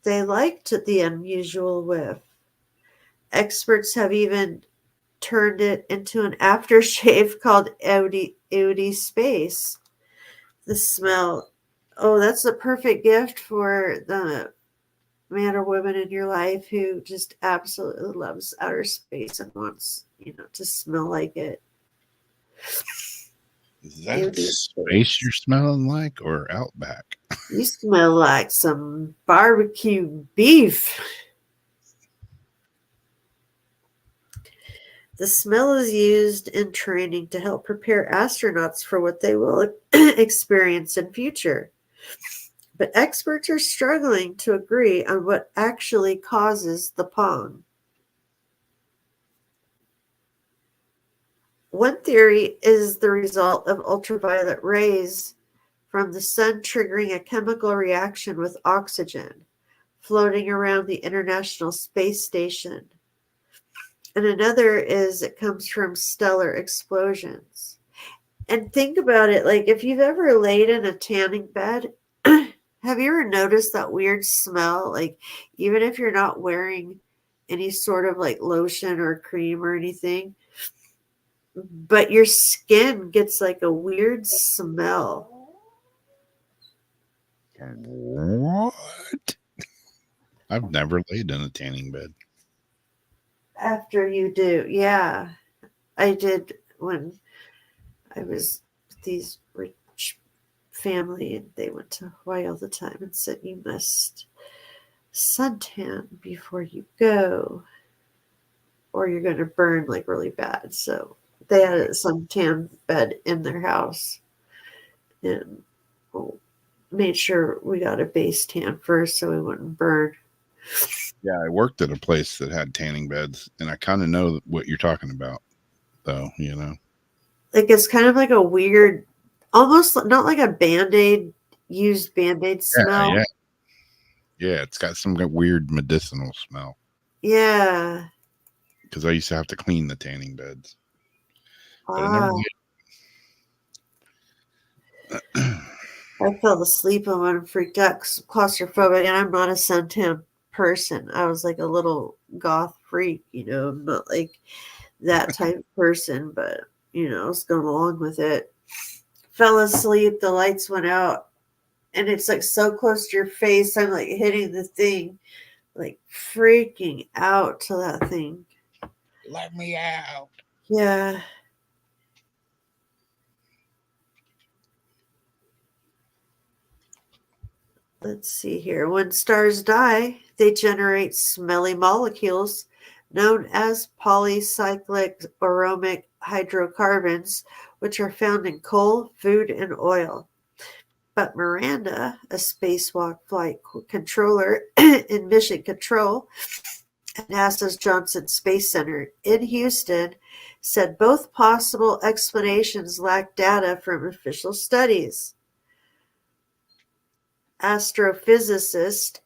they liked the unusual whiff. Experts have even turned it into an aftershave called Eudi Space. The smell, oh, that's a perfect gift for the man or woman in your life who just absolutely loves outer space and wants, to smell like it. Is that space you're smelling like, or Outback? You smell like some barbecue beef. The smell is used in training to help prepare astronauts for what they will experience in future. But experts are struggling to agree on what actually causes the pong. One theory is the result of ultraviolet rays from the sun triggering a chemical reaction with oxygen floating around the International Space Station. And another is it comes from stellar explosions. And think about it, like if you've ever laid in a tanning bed, have you ever noticed that weird smell? Like even if you're not wearing any sort of like lotion or cream or anything, but your skin gets like a weird smell. What? I've never laid in a tanning bed. After you do, yeah. I did when I was with these rich family and they went to Hawaii all the time and said, you must suntan before you go or you're going to burn like really bad. So they had a suntan bed in their house and made sure we got a base tan first so we wouldn't burn. Yeah, I worked at a place that had tanning beds, and I kind of know what you're talking about, though, Like it's kind of like a weird, almost not like a used Band-Aid smell. Yeah, it's got some weird medicinal smell. Yeah. Because I used to have to clean the tanning beds. But I fell asleep and went and freaked out because I'm claustrophobic and I'm not a suntan person. I was like a little goth freak, I'm not like that type of person, but I was going along with it. Fell asleep, the lights went out, and it's like so close to your face. I'm like hitting the thing, like freaking out to that thing. Let me out. Yeah. Let's see here. When stars die, they generate smelly molecules known as polycyclic aromatic hydrocarbons, which are found in coal, food, and oil. But Miranda, a spacewalk flight controller in Mission Control at NASA's Johnson Space Center in Houston, said both possible explanations lack data from official studies. Astrophysicist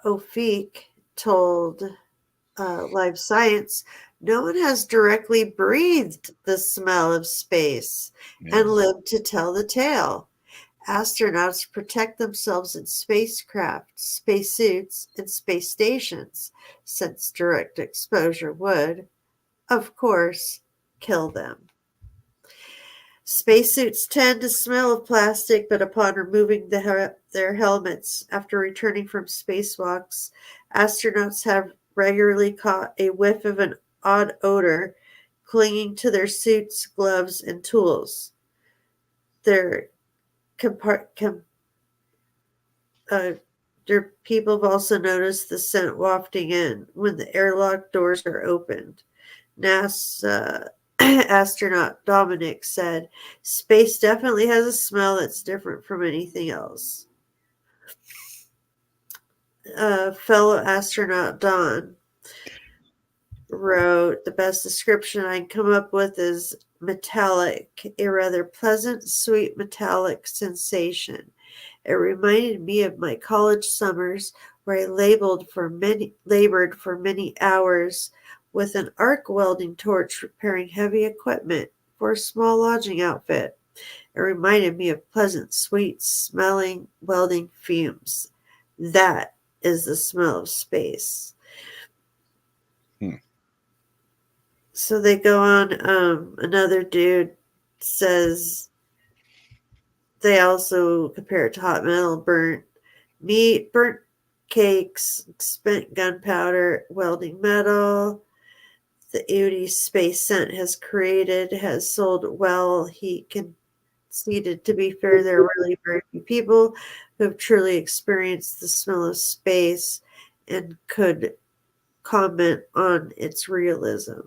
Ophik told life science, no one has directly breathed the smell of space Yeah. and lived to tell the tale. Astronauts protect themselves in spacecraft, spacesuits, and space stations, since direct exposure would, of course, kill them. Spacesuits tend to smell of plastic, but upon removing their helmets after returning from spacewalks, astronauts have regularly caught a whiff of an odd odor clinging to their suits, gloves, and tools. Their their people have also noticed the scent wafting in when the airlock doors are opened. NASA astronaut Dominic said, "Space definitely has a smell that's different from anything else." Fellow astronaut Don wrote, "The best description I can come up with is metallic, a rather pleasant, sweet metallic sensation. It reminded me of my college summers where I labored for many hours with an arc welding torch repairing heavy equipment for a small lodging outfit. It reminded me of pleasant, sweet smelling welding fumes. That is the smell of space." So they go on. Another dude says they also compare it to hot metal, burnt meat, burnt cakes, spent gunpowder, welding metal. The Udi space scent has sold well. He conceded, to be fair, there are really very few people who have truly experienced the smell of space and could comment on its realism.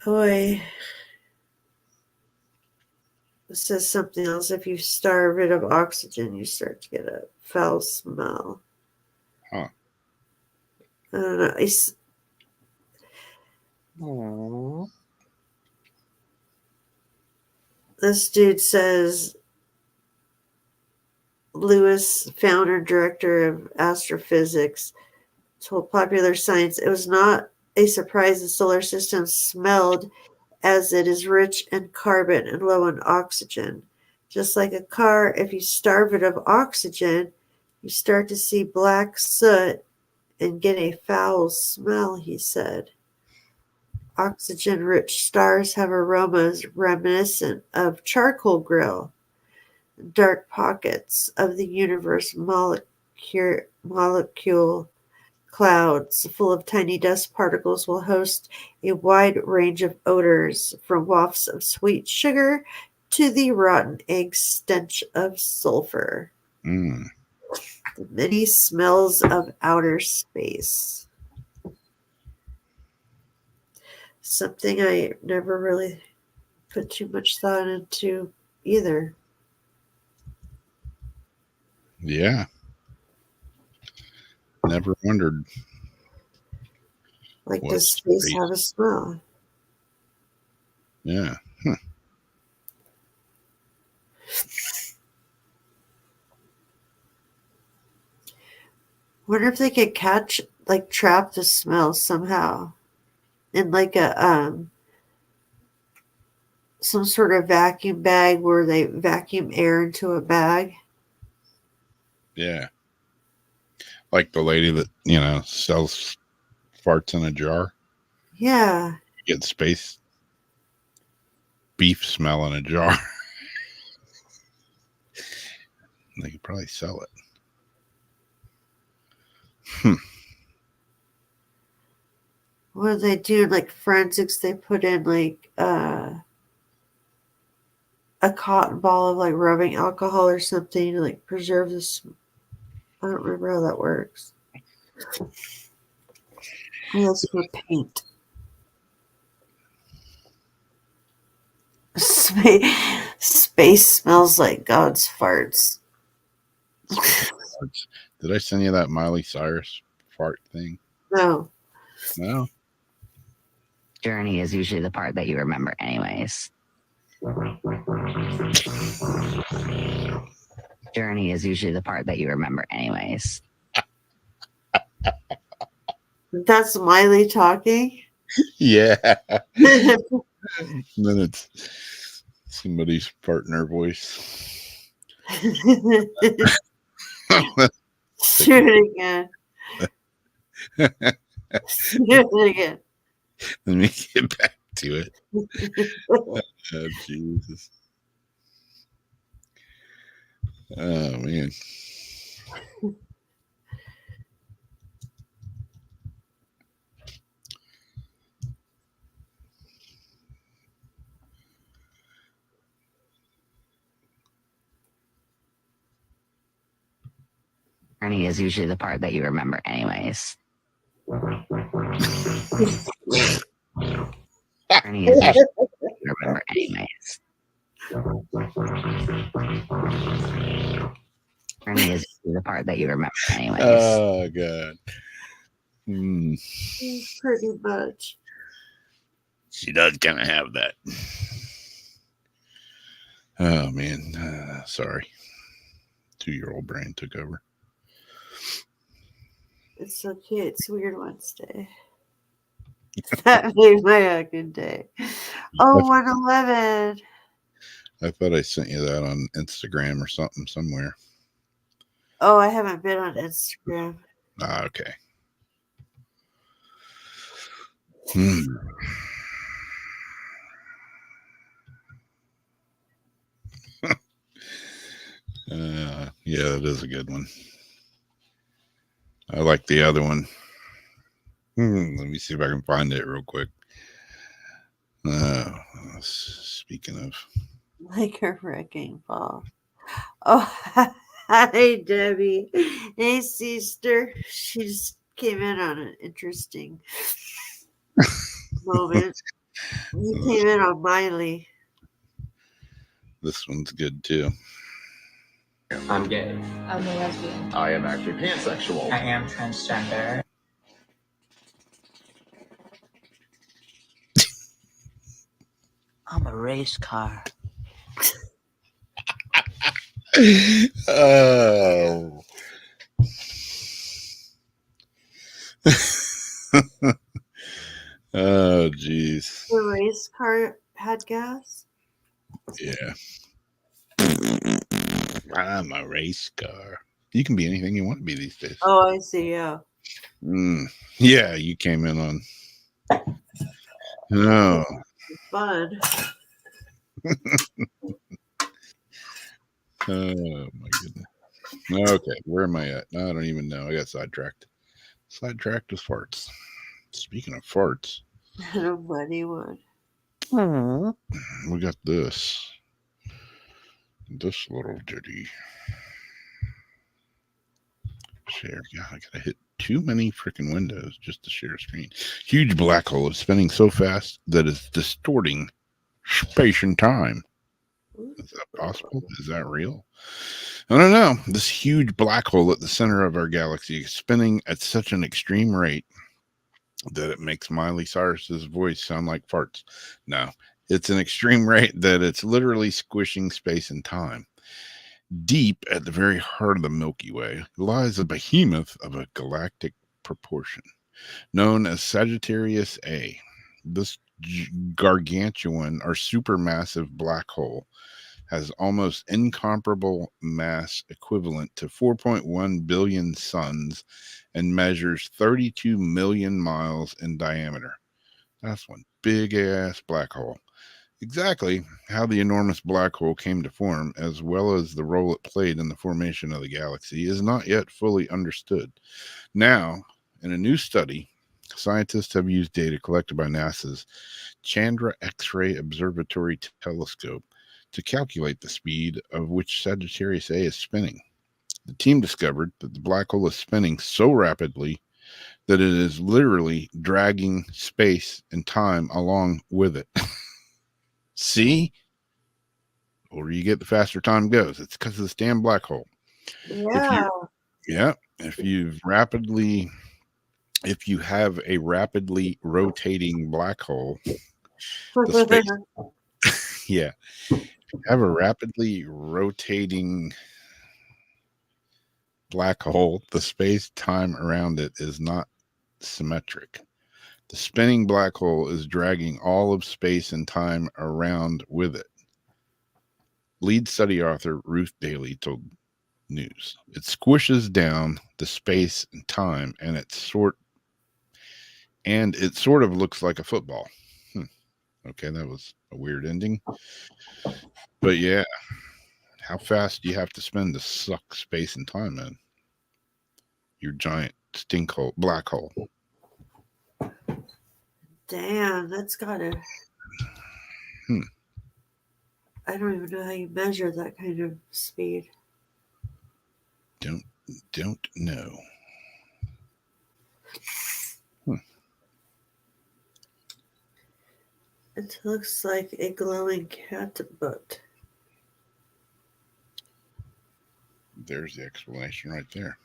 Boy, it says something else. If you starve it of oxygen, you start to get a foul smell. Huh. I don't know. This dude says, Lewis, founder and director of astrophysics, told Popular Science it was not a surprise the solar system smelled, as it is rich in carbon and low in oxygen. Just like a car, if you starve it of oxygen, you start to see black soot and get a foul smell, he said. Oxygen-rich stars have aromas reminiscent of charcoal grill. Dark pockets of the universe molecule clouds full of tiny dust particles will host a wide range of odors, from wafts of sweet sugar to the rotten egg stench of sulfur. Mm. The many smells of outer space. Something I never really put too much thought into either. Yeah. Never wondered. Like, What does space space? have a smell? Yeah. Wonder if they could trap the smell somehow in like a some sort of vacuum bag where they vacuum air into a bag. Yeah. Like the lady that, sells farts in a jar. Yeah. You get space beef smell in a jar. They could probably sell it. What do they do? Like forensics, they put in like a cotton ball of like rubbing alcohol or something to like preserve this. I don't remember how that works. Oh, that's for paint. Space smells like God's farts. Did I send you that Miley Cyrus fart thing? No. No. Journey is usually the part that you remember anyways. Journey is usually the part that you remember anyways. That's Miley talking. Yeah. And then it's somebody's partner voice. Shoot it again. Shoot it again. Let me get back to it. Oh, Jesus. Oh, man. Journey is usually the part that you remember, anyways. Journey is usually the part that you remember, anyways. Journey is usually the part that you remember, anyways. Oh, God. Pretty much. She does kind of have that. Oh, man. Sorry. 2-year-old brain took over. It's okay. It's Weird Wednesday. That made my good day. Oh, 111. I thought I sent you that on Instagram or something somewhere. Oh, I haven't been on Instagram. Ah, okay. Yeah, that is a good one. I like the other one. Let me see if I can find it real quick. Speaking of, Like a wrecking ball. Oh, hi, Debbie. Hey, sister. She just came in on an interesting moment. You came in on Miley. this one's good too. I'm gay. I'm a lesbian. I am actually pansexual. I am transgender. I'm a race car. Oh. Oh, jeez. The race car had gas. Yeah. I'm a race car. You can be anything you want to be these days. Oh, I see. Yeah. Yeah, you came in on. Oh. Fun. Oh, my goodness. Okay, where am I at? I don't even know. I got sidetracked. Sidetracked with farts. Speaking of farts, And a muddy one. we got this. This little ditty. Share. Yeah, I gotta hit too many freaking windows just to share a screen. Huge black hole is spinning so fast that it's distorting space and time. Is that possible? Is that real? I don't know. This huge black hole at the center of our galaxy is spinning at such an extreme rate that it makes Miley Cyrus's voice sound like farts. No, it's an extreme rate that it's literally squishing space and time. Deep at the very heart of the Milky Way lies a behemoth of a galactic proportion known as Sagittarius A. This gargantuan or supermassive black hole has almost incomparable mass equivalent to 4.1 billion suns and measures 32 million miles in diameter. That's one big ass black hole. Exactly how the enormous black hole came to form, as well as the role it played in the formation of the galaxy, is not yet fully understood. Now, in a new study, scientists have used data collected by NASA's Chandra X-ray Observatory Telescope to calculate the speed of which Sagittarius A is spinning. The team discovered that the black hole is spinning so rapidly that it is literally dragging space and time along with it. See? The older you get, the faster time goes. It's because of this damn black hole. Yeah. If you have a rapidly rotating black hole, the space, yeah. Have a rapidly rotating black hole, the space time around it is not symmetric. The spinning black hole is dragging all of space and time around with it. Lead study author Ruth Daly told News. It squishes down the space and time, and it sort of looks like a football. Okay, that was a weird ending. But yeah, how fast do you have to spin to suck space and time in? Your giant stink hole, black hole. Damn, that's gotta. I don't even know how you measure that kind of speed. Don't know. It looks like a glowing cat butt. There's the explanation right there.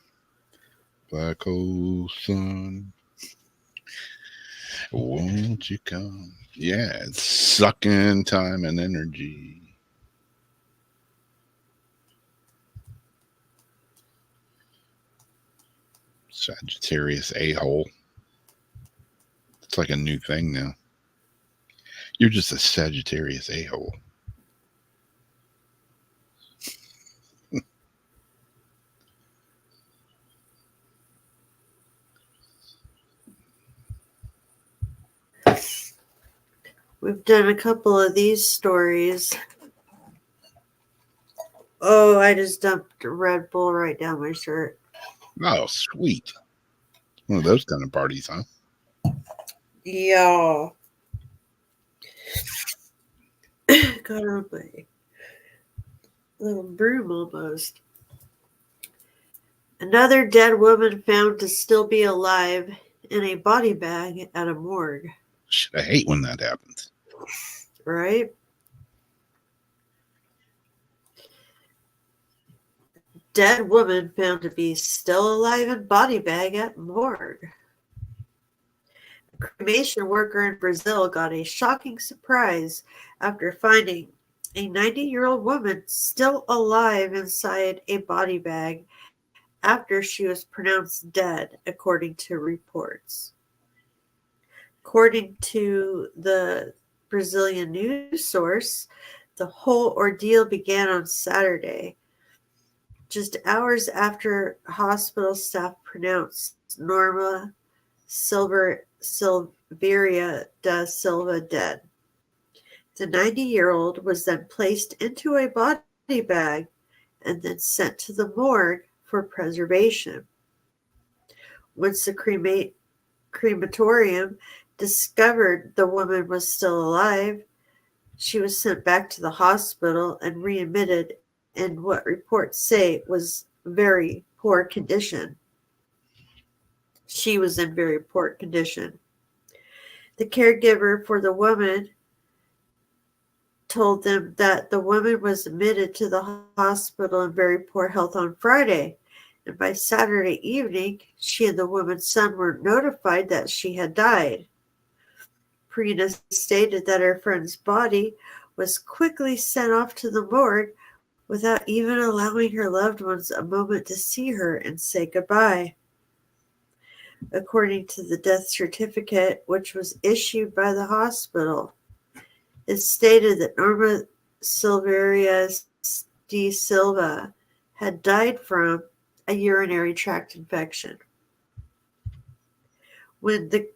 Black hole sun, won't you come? Yeah, it's sucking time and energy. Sagittarius a-hole. It's like a new thing now. You're just a Sagittarius a-hole. We've done a couple of these stories. Oh, I just dumped Red Bull right down my shirt. Oh, sweet. One of those kind of parties, huh? Yeah. Got on my little broom almost. Another dead woman found to still be alive in a body bag at a morgue. Shit, I hate when that happens. Right? Dead woman found to be still alive in body bag at morgue. A cremation worker in Brazil got a shocking surprise after finding a 90-year-old woman still alive inside a body bag after she was pronounced dead, according to reports. According to the Brazilian news source, the whole ordeal began on Saturday, just hours after hospital staff pronounced Norma Silveira da Silva dead. The 90-year-old was then placed into a body bag and then sent to the morgue for preservation. Once the crematorium discovered the woman was still alive, she was sent back to the hospital and readmitted in what reports say was very poor condition. She was in very poor condition. The caregiver for the woman told them that the woman was admitted to the hospital in very poor health on Friday, and by Saturday evening, she and the woman's son were notified that she had died. Prina stated that her friend's body was quickly sent off to the morgue without even allowing her loved ones a moment to see her and say goodbye. According to the death certificate, which was issued by the hospital, it stated that Norma Silveira de Silva had died from a urinary tract infection. When the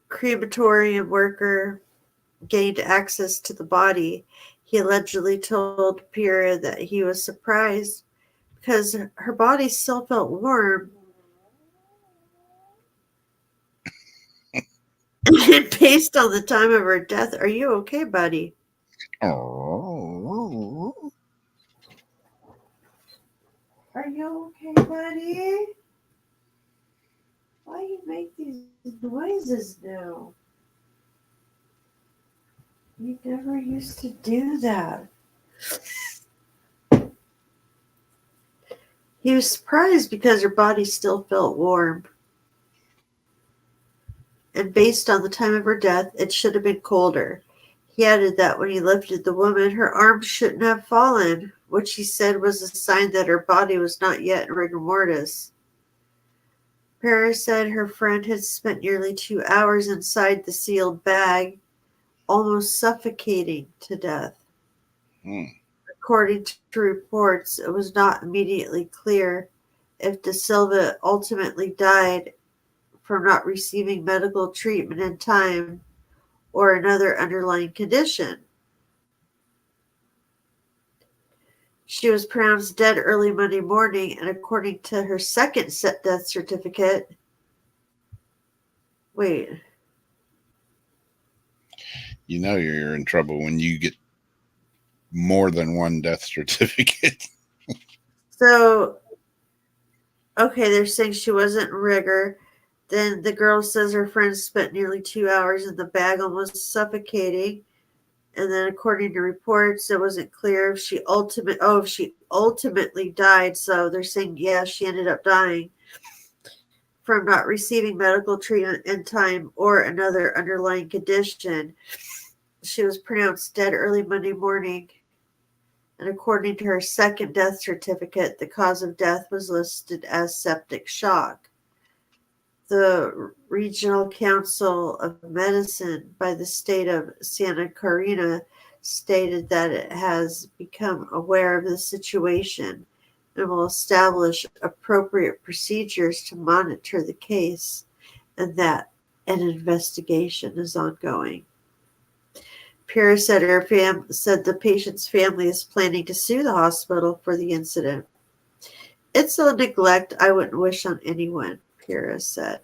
crematorium worker gained access to the body, he allegedly told Pira that he was surprised because her body still felt warm. And based on the time of her death, are you okay, buddy? Oh. Are you okay, buddy? Why you make these noises now? You never used to do that. He was surprised because her body still felt warm. And based on the time of her death, it should have been colder. He added that when he lifted the woman, her arms shouldn't have fallen, which he said was a sign that her body was not yet in rigor mortis. Paris said her friend had spent nearly 2 hours inside the sealed bag, almost suffocating to death. Hmm. According to reports, it was not immediately clear if De Silva ultimately died from not receiving medical treatment in time or another underlying condition. She was pronounced dead early Monday morning, and according to her second death certificate, wait, You know you're in trouble when you get more than one death certificate. so, okay, they're saying she wasn't in rigor. Then the girl says her friend spent nearly 2 hours in the bag, almost suffocating. And then, according to reports, it wasn't clear if she ultimately died. So they're saying, yeah, she ended up dying from not receiving medical treatment in time or another underlying condition. She was pronounced dead early Monday morning. And according to her second death certificate, the cause of death was listed as septic shock. The Regional Council of Medicine by the state of Santa Catarina stated that it has become aware of the situation and will establish appropriate procedures to monitor the case, and that an investigation is ongoing. Pierre said said the patient's family is planning to sue the hospital for the incident. It's a neglect I wouldn't wish on anyone, Pierre said.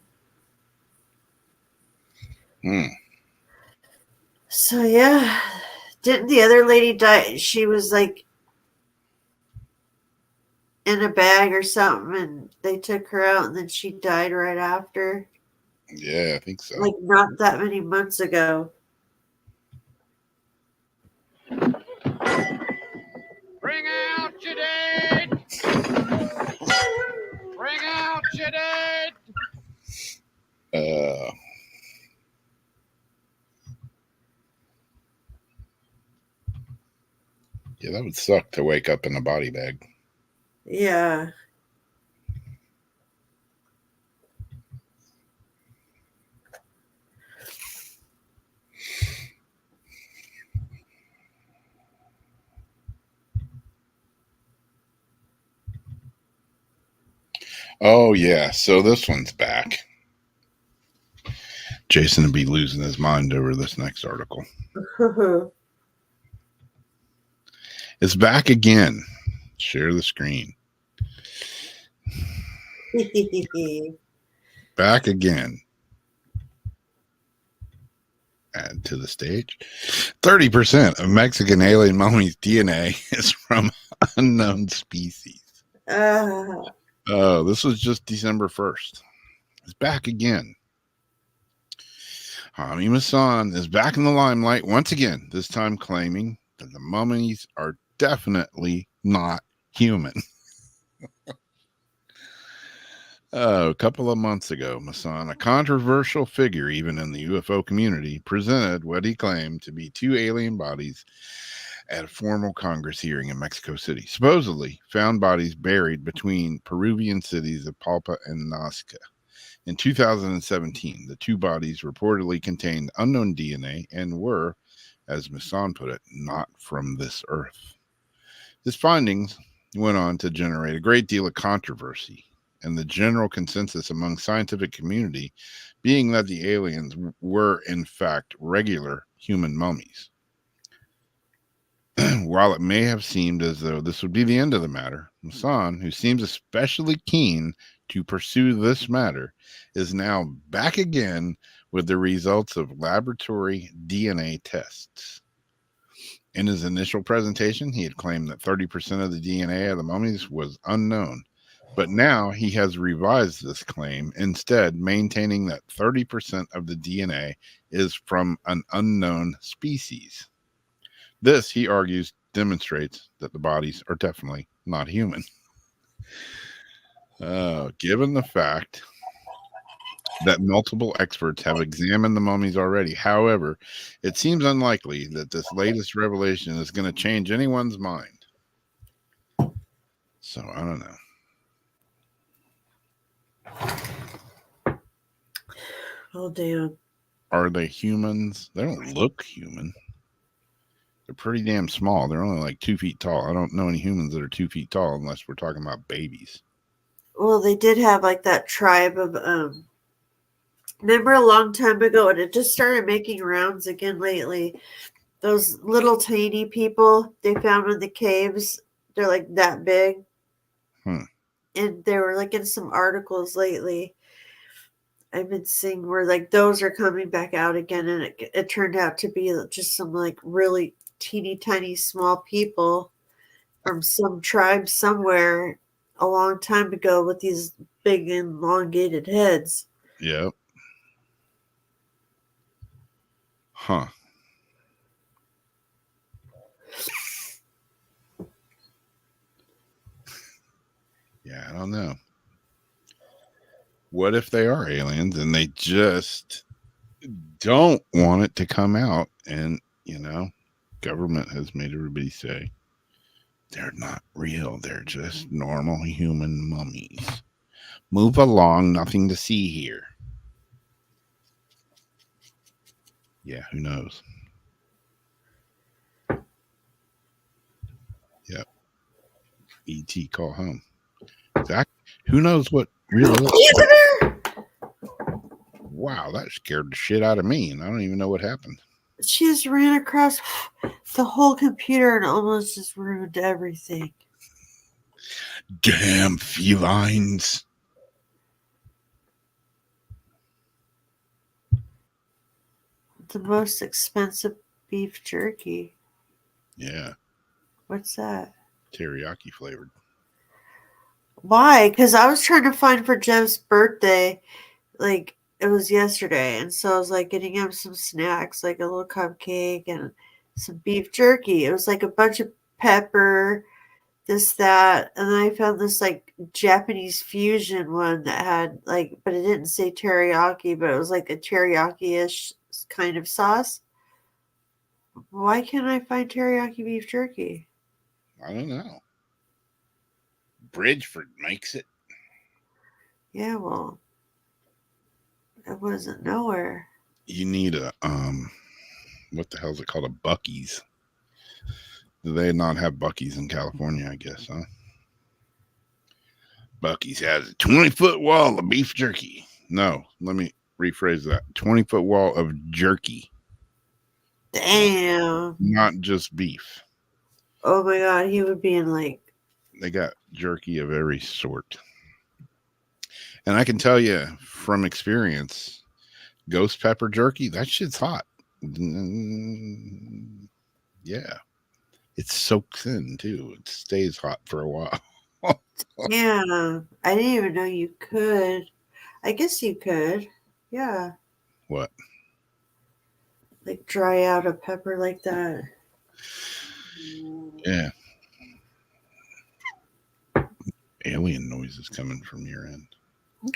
Hmm. So yeah, didn't the other lady die? She was like in a bag or something, and they took her out, and then she died right after. Yeah, I think so. Like not that many months ago. Bring out your dead! Bring out your dead! Yeah, that would suck to wake up in a body bag. Yeah. Oh, yeah. So this one's back. Jason would be losing his mind over this next article. It's back again. Share the screen. Back again. Add to the stage. 30% of Mexican alien mummies' DNA is from unknown species. Oh, this was just December 1st. It's back again. Jaime Maussan is back in the limelight once again, this time claiming that the mummies are definitely not human. A couple of months ago, Maussan, a controversial figure even in the UFO community, presented what he claimed to be 2 alien bodies at a formal Congress hearing in Mexico City. Supposedly found bodies buried between Peruvian cities of Palpa and Nazca. In 2017, the 2 bodies reportedly contained unknown DNA and were, as Maussan put it, not from this earth. His findings went on to generate a great deal of controversy, and the general consensus among scientific community being that the aliens were in fact regular human mummies. While it may have seemed as though this would be the end of the matter, Maussan, who seems especially keen to pursue this matter, is now back again with the results of laboratory DNA tests. In his initial presentation, he had claimed that 30% of the DNA of the mummies was unknown, but now he has revised this claim, instead maintaining that 30% of the DNA is from an unknown species. This, he argues, demonstrates that the bodies are definitely not human. Given the fact that multiple experts have examined the mummies already, however, it seems unlikely that this latest revelation is going to change anyone's mind. So, I don't know. Oh damn. Are they humans? They don't look human. They're pretty damn small. They're only like 2 feet tall. I don't know any humans that are 2 feet tall unless we're talking about babies. Well, they did have like that tribe of remember a long time ago, and it just started making rounds again lately. Those little tiny people they found in the caves, they're like that big. Hmm. And they were like in some articles lately I've been seeing where like those are coming back out again, and it turned out to be just some like really teeny tiny small people from some tribe somewhere a long time ago with these big elongated heads. Yep. Huh. Yeah, I don't know. What if they are aliens and they just don't want it to come out? And, government has made everybody say they're not real. They're just normal human mummies. Move along. Nothing to see here. Yeah, who knows? Yep. E.T. call home. Zach, who knows what real Wow, that scared the shit out of me, and I don't even know what happened. She just ran across the whole computer and almost just ruined everything. Damn felines. The most expensive beef jerky. Yeah, What's that? teriyaki flavored. Why? Because I was trying to find for Jeff's birthday, like it was yesterday, and so I was like getting him some snacks, like a little cupcake and some beef jerky. It was like a bunch of pepper, this, that, and then I found this like Japanese fusion one that had like, but it didn't say teriyaki, but it was like a teriyaki-ish kind of sauce. Why can't I find teriyaki beef jerky? I don't know. Bridgeford makes it. Yeah, well, it wasn't nowhere. You need a what the hell is it called? A Buc-ee's. Do they not have Buc-ee's in California? I guess, huh? Buc-ee's has a 20-foot wall of beef jerky. No, let me rephrase that. 20-foot wall of jerky. Damn. Not just beef. Oh my god, he would be in like. They got jerky of every sort. And I can tell you from experience, ghost pepper jerky, that shit's hot. Yeah. It soaks in too. It stays hot for a while. Yeah, I didn't even know you could. I guess you could. Yeah. What? Like dry out a pepper like that. Yeah. Alien noises coming from your end.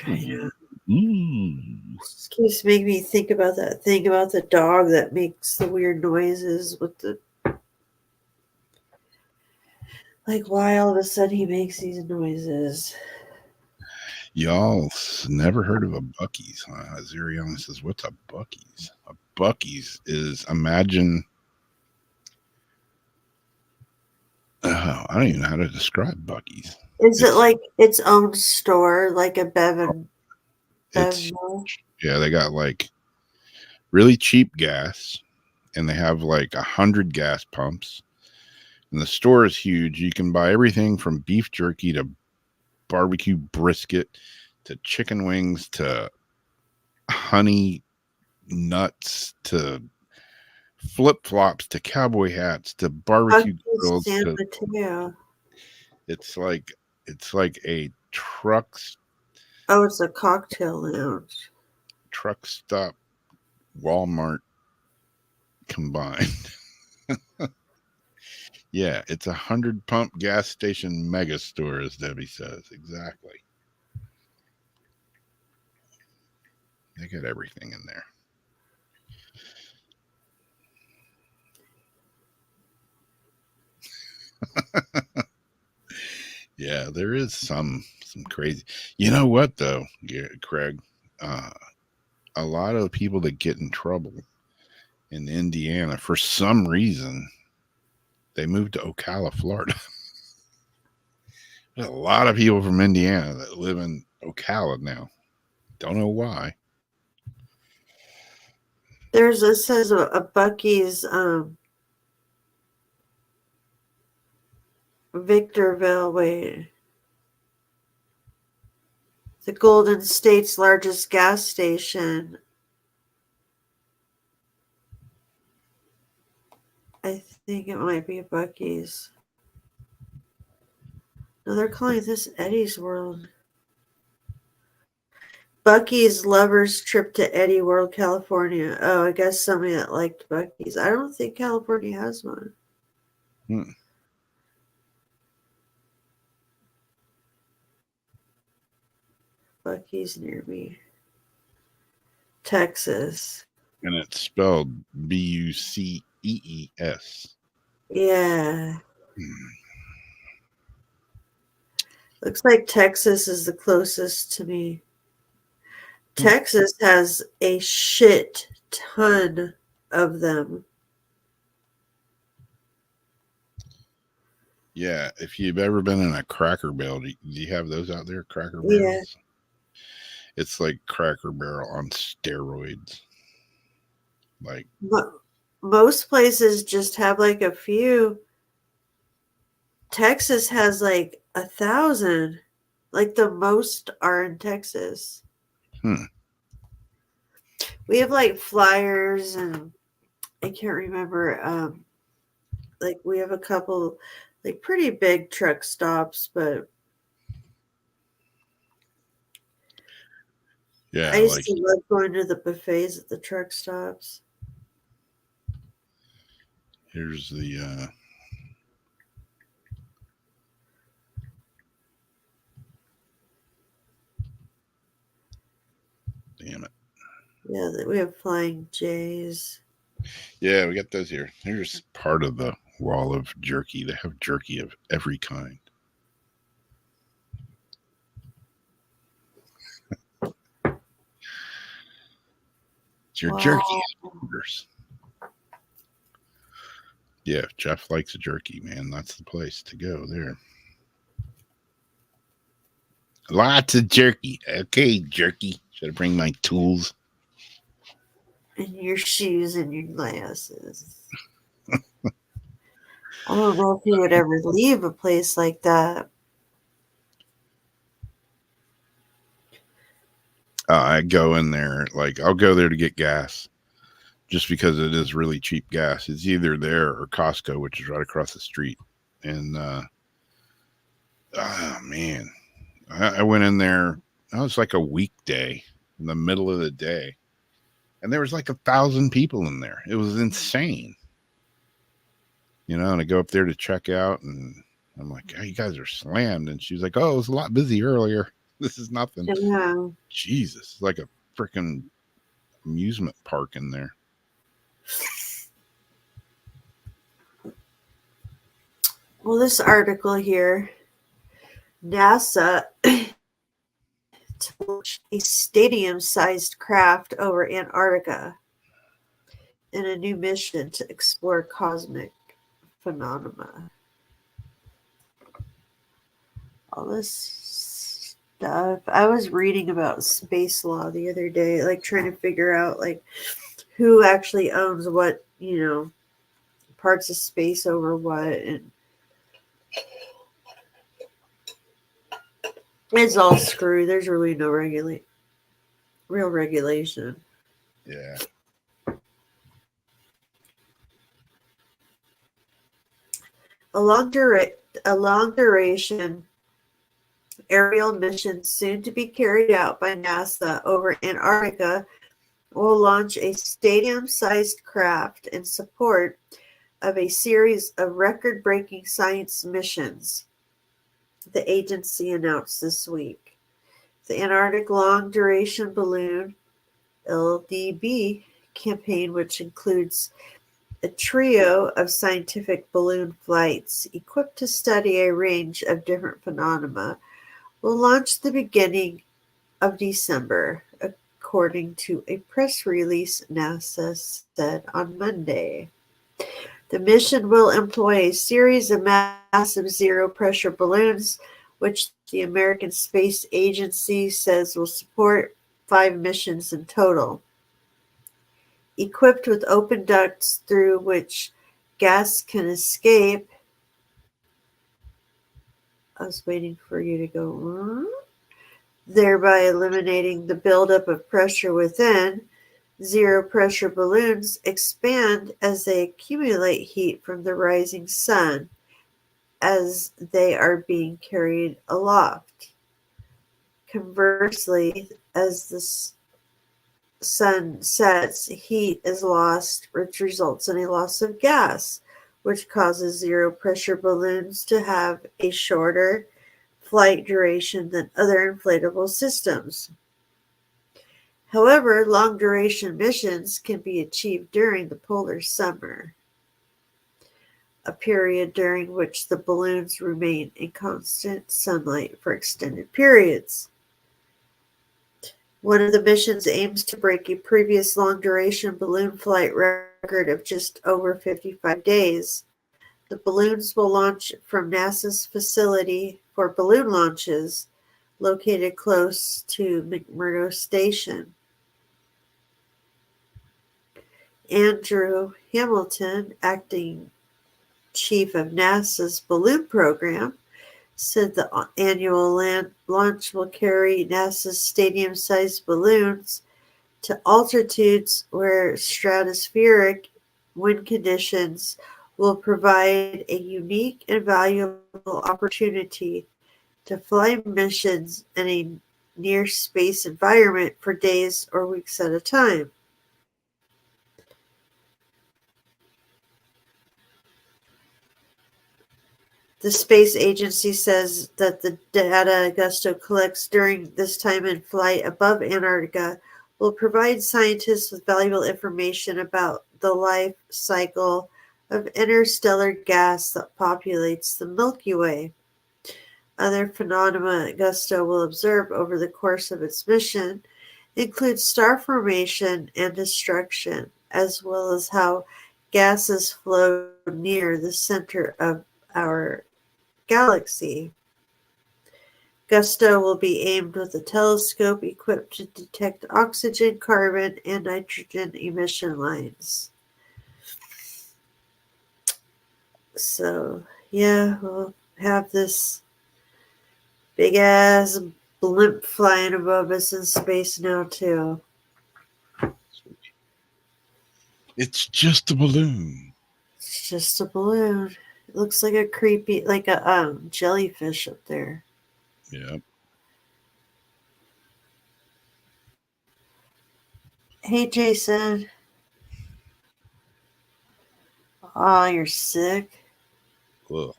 I know. Mm. Just keeps making me think about that thing about the dog that makes the weird noises with the. Like, why all of a sudden he makes these noises? Y'all never heard of a Buc-ee's, huh? Zerion says, what's a Buc-ee's? A Buc-ee's is, imagine, I don't even know how to describe Buc-ee's. Is it like its own store, like a Bevan? It's, yeah, they got like really cheap gas, and they have like 100 gas pumps. And the store is huge. You can buy everything from beef jerky to barbecue brisket to chicken wings to honey nuts to flip-flops to cowboy hats to barbecue grills. It's like a truck. Oh, it's a cocktail lounge. Truck stop Walmart combined. Yeah, it's 100 pump gas station mega store, as Debbie says. Exactly. They got everything in there. Yeah, there is some crazy. You know what though, Craig? a lot of the people that get in trouble in Indiana, for some reason, they moved to Ocala, Florida. There's a lot of people from Indiana that live in Ocala now. Don't know why. Says a Bucky's Victorville, wait. The Golden State's largest gas station. I think it might be a Bucky's. No, they're calling this Eddie's World. Bucky's Lovers Trip to Eddie World, California. Oh, I guess somebody that liked Bucky's. I don't think California has one. Bucky's near me. Texas. And it's spelled Bucees. Yeah. Looks like Texas is the closest to me. Texas has a shit ton of them. Yeah, if you've ever been in a Cracker Barrel, do you have those out there? Cracker Barrels? Yeah. It's like Cracker Barrel on steroids. Like, most places just have like a few. Texas has like 1,000. Like the most are in Texas. We have like flyers and I can't remember. Like we have a couple like pretty big truck stops, but yeah, I used like, to love going to the buffets at the truck stops. here's the damn it. Yeah, we have Flying J's. Yeah, we got those here. Here's part of the wall of jerky. They have jerky of every kind. It's your jerky orders. Yeah, if Jeff likes a jerky, man, that's the place to go there. Lots of jerky. Okay, jerky. Should I bring my tools? And your shoes and your glasses. I don't know if you would ever leave a place like that. I go in there, like, I'll go there to get gas just because it is really cheap gas. It's either there or Costco, which is right across the street. And, oh, man. I went in there, it was like a weekday in the middle of the day. And there was like 1,000 people in there. It was insane. You know, and I go up there to check out, and I'm like, oh, you guys are slammed. And she's like, oh, it was a lot busy earlier. This is nothing. Yeah. Jesus, it's like a freaking amusement park in there. Well, this article here, NASA to launch a stadium-sized craft over Antarctica in a new mission to explore cosmic phenomena. All this stuff. I was reading about space law the other day, like trying to figure out like who actually owns what, you know, parts of space over what, and it's all screwy. There's really no real regulation. Yeah. A long duration aerial mission soon to be carried out by NASA over Antarctica will launch a stadium-sized craft in support of a series of record-breaking science missions, the agency announced this week. The Antarctic Long Duration Balloon, LDB, campaign, which includes a trio of scientific balloon flights equipped to study a range of different phenomena, will launch the beginning of December, according to a press release NASA said on Monday. The mission will employ a series of massive zero-pressure balloons, which the American Space Agency says will support 5 missions in total. Equipped with open ducts through which gas can escape. I was waiting for you to go, thereby eliminating the buildup of pressure within. Zero-pressure balloons expand as they accumulate heat from the rising sun as they are being carried aloft. Conversely, as the sun sets, heat is lost, which results in a loss of gas, which causes zero-pressure balloons to have a shorter flight duration than other inflatable systems. However, long-duration missions can be achieved during the polar summer, a period during which the balloons remain in constant sunlight for extended periods. One of the missions aims to break a previous long-duration balloon flight record of just over 55 days. The balloons will launch from NASA's facility for balloon launches, located close to McMurdo Station. Andrew Hamilton, acting chief of NASA's balloon program, said the annual launch will carry NASA's stadium-sized balloons to altitudes where stratospheric wind conditions will provide a unique and valuable opportunity to fly missions in a near-space environment for days or weeks at a time. The space agency says that the data Gusto collects during this time in flight above Antarctica will provide scientists with valuable information about the life cycle of interstellar gas that populates the Milky Way. Other phenomena Gusto will observe over the course of its mission include star formation and destruction, as well as how gases flow near the center of our galaxy. Gusto will be aimed with a telescope equipped to detect oxygen, carbon, and nitrogen emission lines. So, yeah, we'll have this big ass blimp flying above us in space now, too. It's just a balloon. It's just a balloon. It looks like a creepy, like a jellyfish up there. Yep. Hey, Jason. Oh, you're sick? Ugh.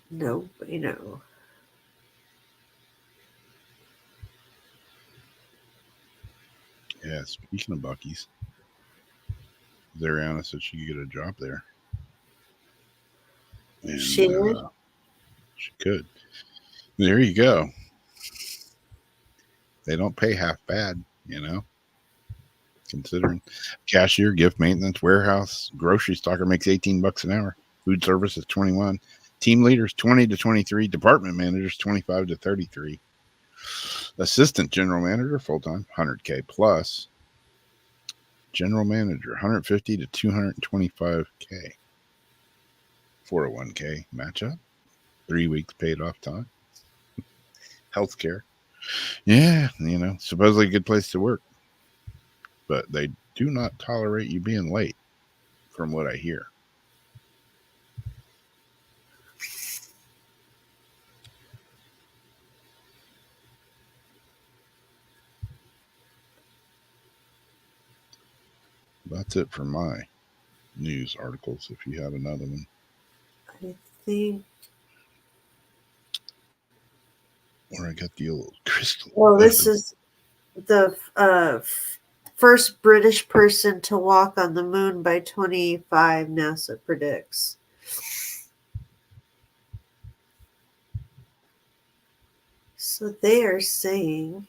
No, you know. Yeah, speaking of Buc-ee's, Zariana said she could get a job there. And, She did? she could. There you go. They don't pay half bad, you know, considering cashier, gift maintenance, warehouse, grocery stocker makes $18 an hour. Food service is 21. Team leaders 20 to 23. Department managers 25 to 33. Assistant general manager full-time $100K plus. General manager 150 to 225K. 401K matchup. 3 weeks paid off time. Healthcare. Yeah, you know, supposedly a good place to work. But they do not tolerate you being late, from what I hear. That's it for my news articles. If you have another one. I think. Or I got the old crystal. Well, this is the first British person to walk on the moon by 25, NASA predicts. So they are saying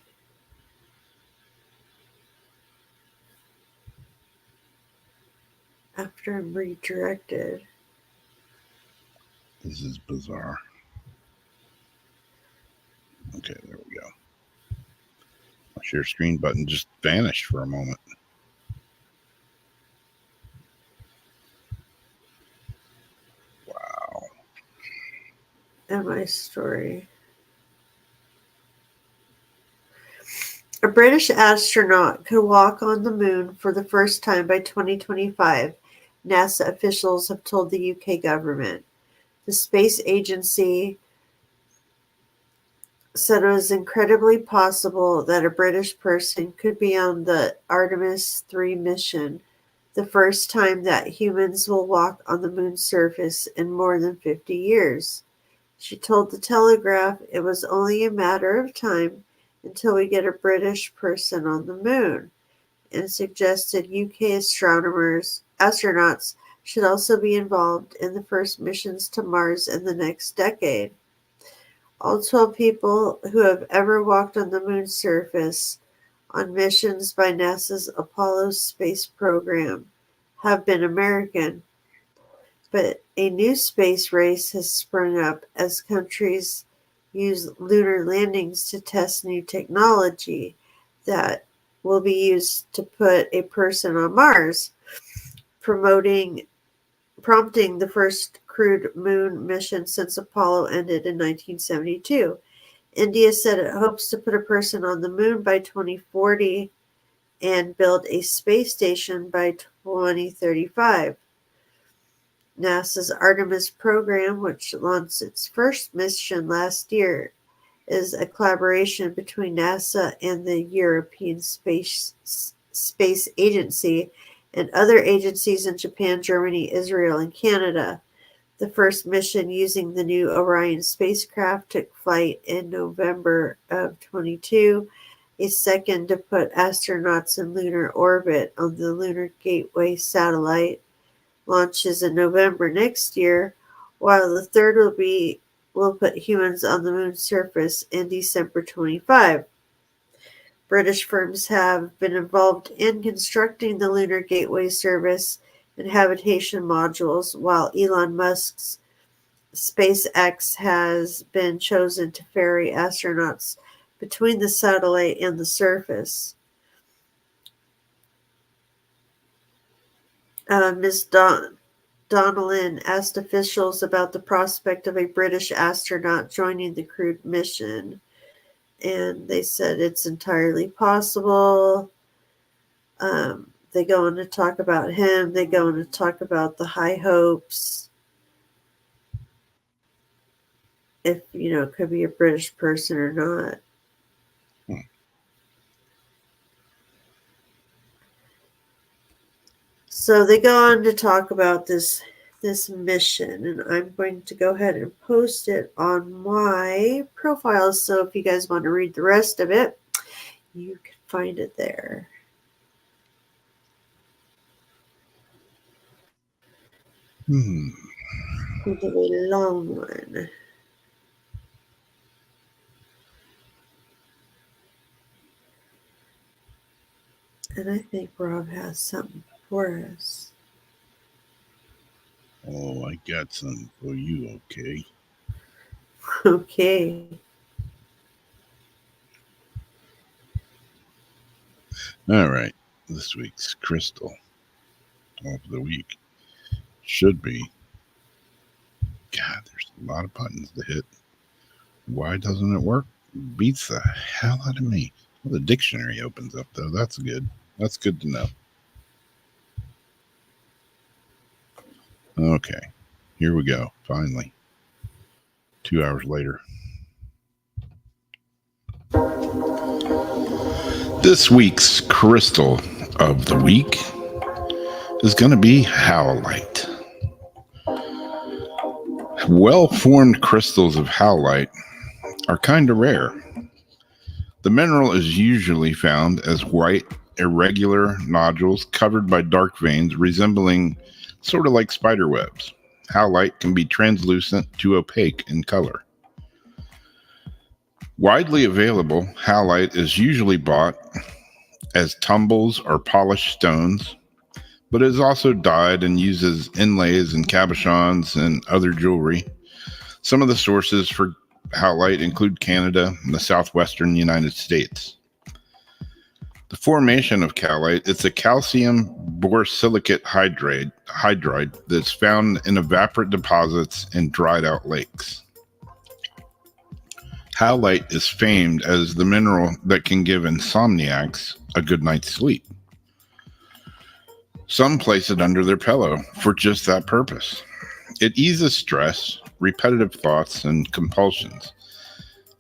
after I'm redirected. This is bizarre. Okay, there we go. My share screen button just vanished for a moment. Wow. And my story. A British astronaut could walk on the moon for the first time by 2025, NASA officials have told the UK government. The space agency said it was incredibly possible that a British person could be on the Artemis 3 mission, the first time that humans will walk on the moon's surface in more than 50 years. She told the Telegraph it was only a matter of time until we get a British person on the moon, and suggested UK astronauts should also be involved in the first missions to Mars in the next decade. All 12 people who have ever walked on the moon's surface on missions by NASA's Apollo space program have been American, but a new space race has sprung up as countries use lunar landings to test new technology that will be used to put a person on Mars, prompting the first crewed moon mission since Apollo ended in 1972. India said it hopes to put a person on the moon by 2040 and build a space station by 2035. NASA's Artemis program, which launched its first mission last year, is a collaboration between NASA and the European Space Agency and other agencies in Japan, Germany, Israel, and Canada. The first mission using the new Orion spacecraft took flight in November of 2022. A second to put astronauts in lunar orbit on the Lunar Gateway satellite launches in November next year, while the third will put humans on the moon's surface in December 25. British firms have been involved in constructing the Lunar Gateway service and habitation modules, while Elon Musk's SpaceX has been chosen to ferry astronauts between the satellite and the surface. Ms. Donnellan asked officials about the prospect of a British astronaut joining the crewed mission, and they said it's entirely possible. They go on to talk about him. They go on to talk about the high hopes. If, it could be a British person or not. So they go on to talk about this mission, and I'm going to go ahead and post it on my profile. So if you guys want to read the rest of it, you can find it there. It's a long one. And I think Rob has something for us. Oh, I got something for you, okay? Okay. All right. This week's crystal of the week should be. God, there's a lot of buttons to hit. Why doesn't it work? Beats the hell out of me. Well, the dictionary opens up, though. That's good. That's good to know. Okay. Here we go. Finally. 2 hours later. This week's crystal of the week is going to be howlite. Well-formed crystals of howlite are kind of rare. The mineral is usually found as white, irregular nodules covered by dark veins resembling sort of like spider webs. Howlite can be translucent to opaque in color. Widely available, howlite is usually bought as tumbles or polished stones, but it is also dyed and uses inlays and cabochons and other jewelry. Some of the sources for howlite include Canada and the southwestern United States. The formation of howlite is a calcium borosilicate hydride that's found in evaporite deposits in dried out lakes. Howlite is famed as the mineral that can give insomniacs a good night's sleep. Some place it under their pillow for just that purpose. It eases stress, repetitive thoughts, and compulsions.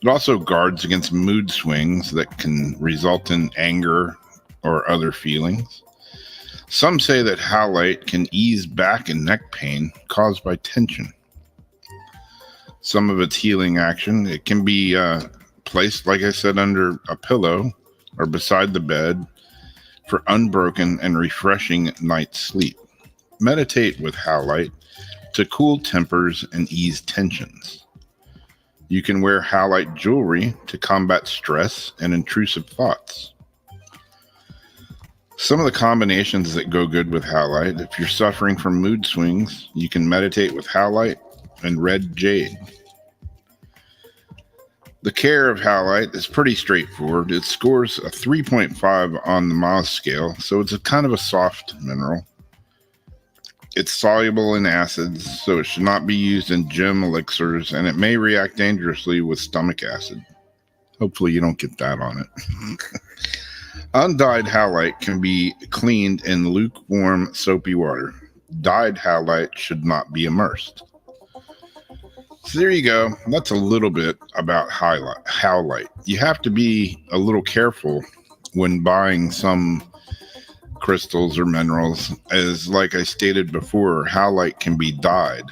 It also guards against mood swings that can result in anger or other feelings. Some say that howlite can ease back and neck pain caused by tension. Some of its healing action, it can be placed, like I said, under a pillow or beside the bed for unbroken and refreshing night's sleep. Meditate with howlite to cool tempers and ease tensions. You can wear howlite jewelry to combat stress and intrusive thoughts. Some of the combinations that go good with howlite: if you're suffering from mood swings, you can meditate with howlite and red jade. The care of howlite is pretty straightforward. It scores a 3.5 on the Mohs scale, so it's a kind of a soft mineral. It's soluble in acids, so it should not be used in gem elixirs, and it may react dangerously with stomach acid. Hopefully you don't get that on it. Undyed howlite can be cleaned in lukewarm, soapy water. Dyed howlite should not be immersed. So there you go. That's a little bit about howlite. You have to be a little careful when buying some crystals or minerals, as like I stated before, howlite can be dyed.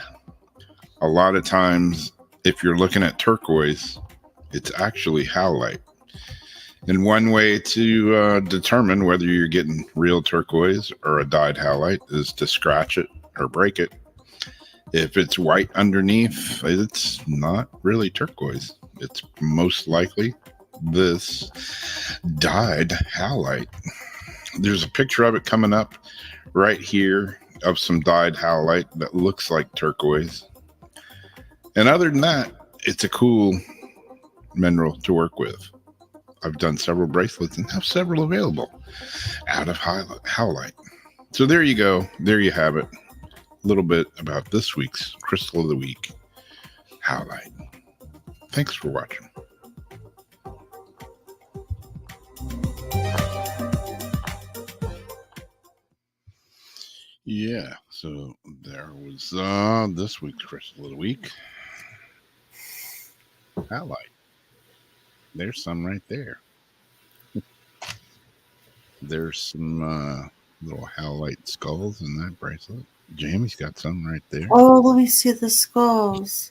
A lot of times, if you're looking at turquoise, it's actually howlite. And one way to determine whether you're getting real turquoise or a dyed howlite is to scratch it or break it. If it's white underneath, it's not really turquoise. It's most likely this dyed howlite. There's a picture of it coming up right here of some dyed howlite that looks like turquoise. And other than that, it's a cool mineral to work with. I've done several bracelets and have several available out of howlite. So there you go. There you have it. A little bit about this week's Crystal of the Week, howlite. Thanks for watching. Yeah, so there was this week's Crystal of the Week, howlite. There's some right there. There's some little howlite skulls in that bracelet. Jamie's got some right there. Oh, let me see the skulls.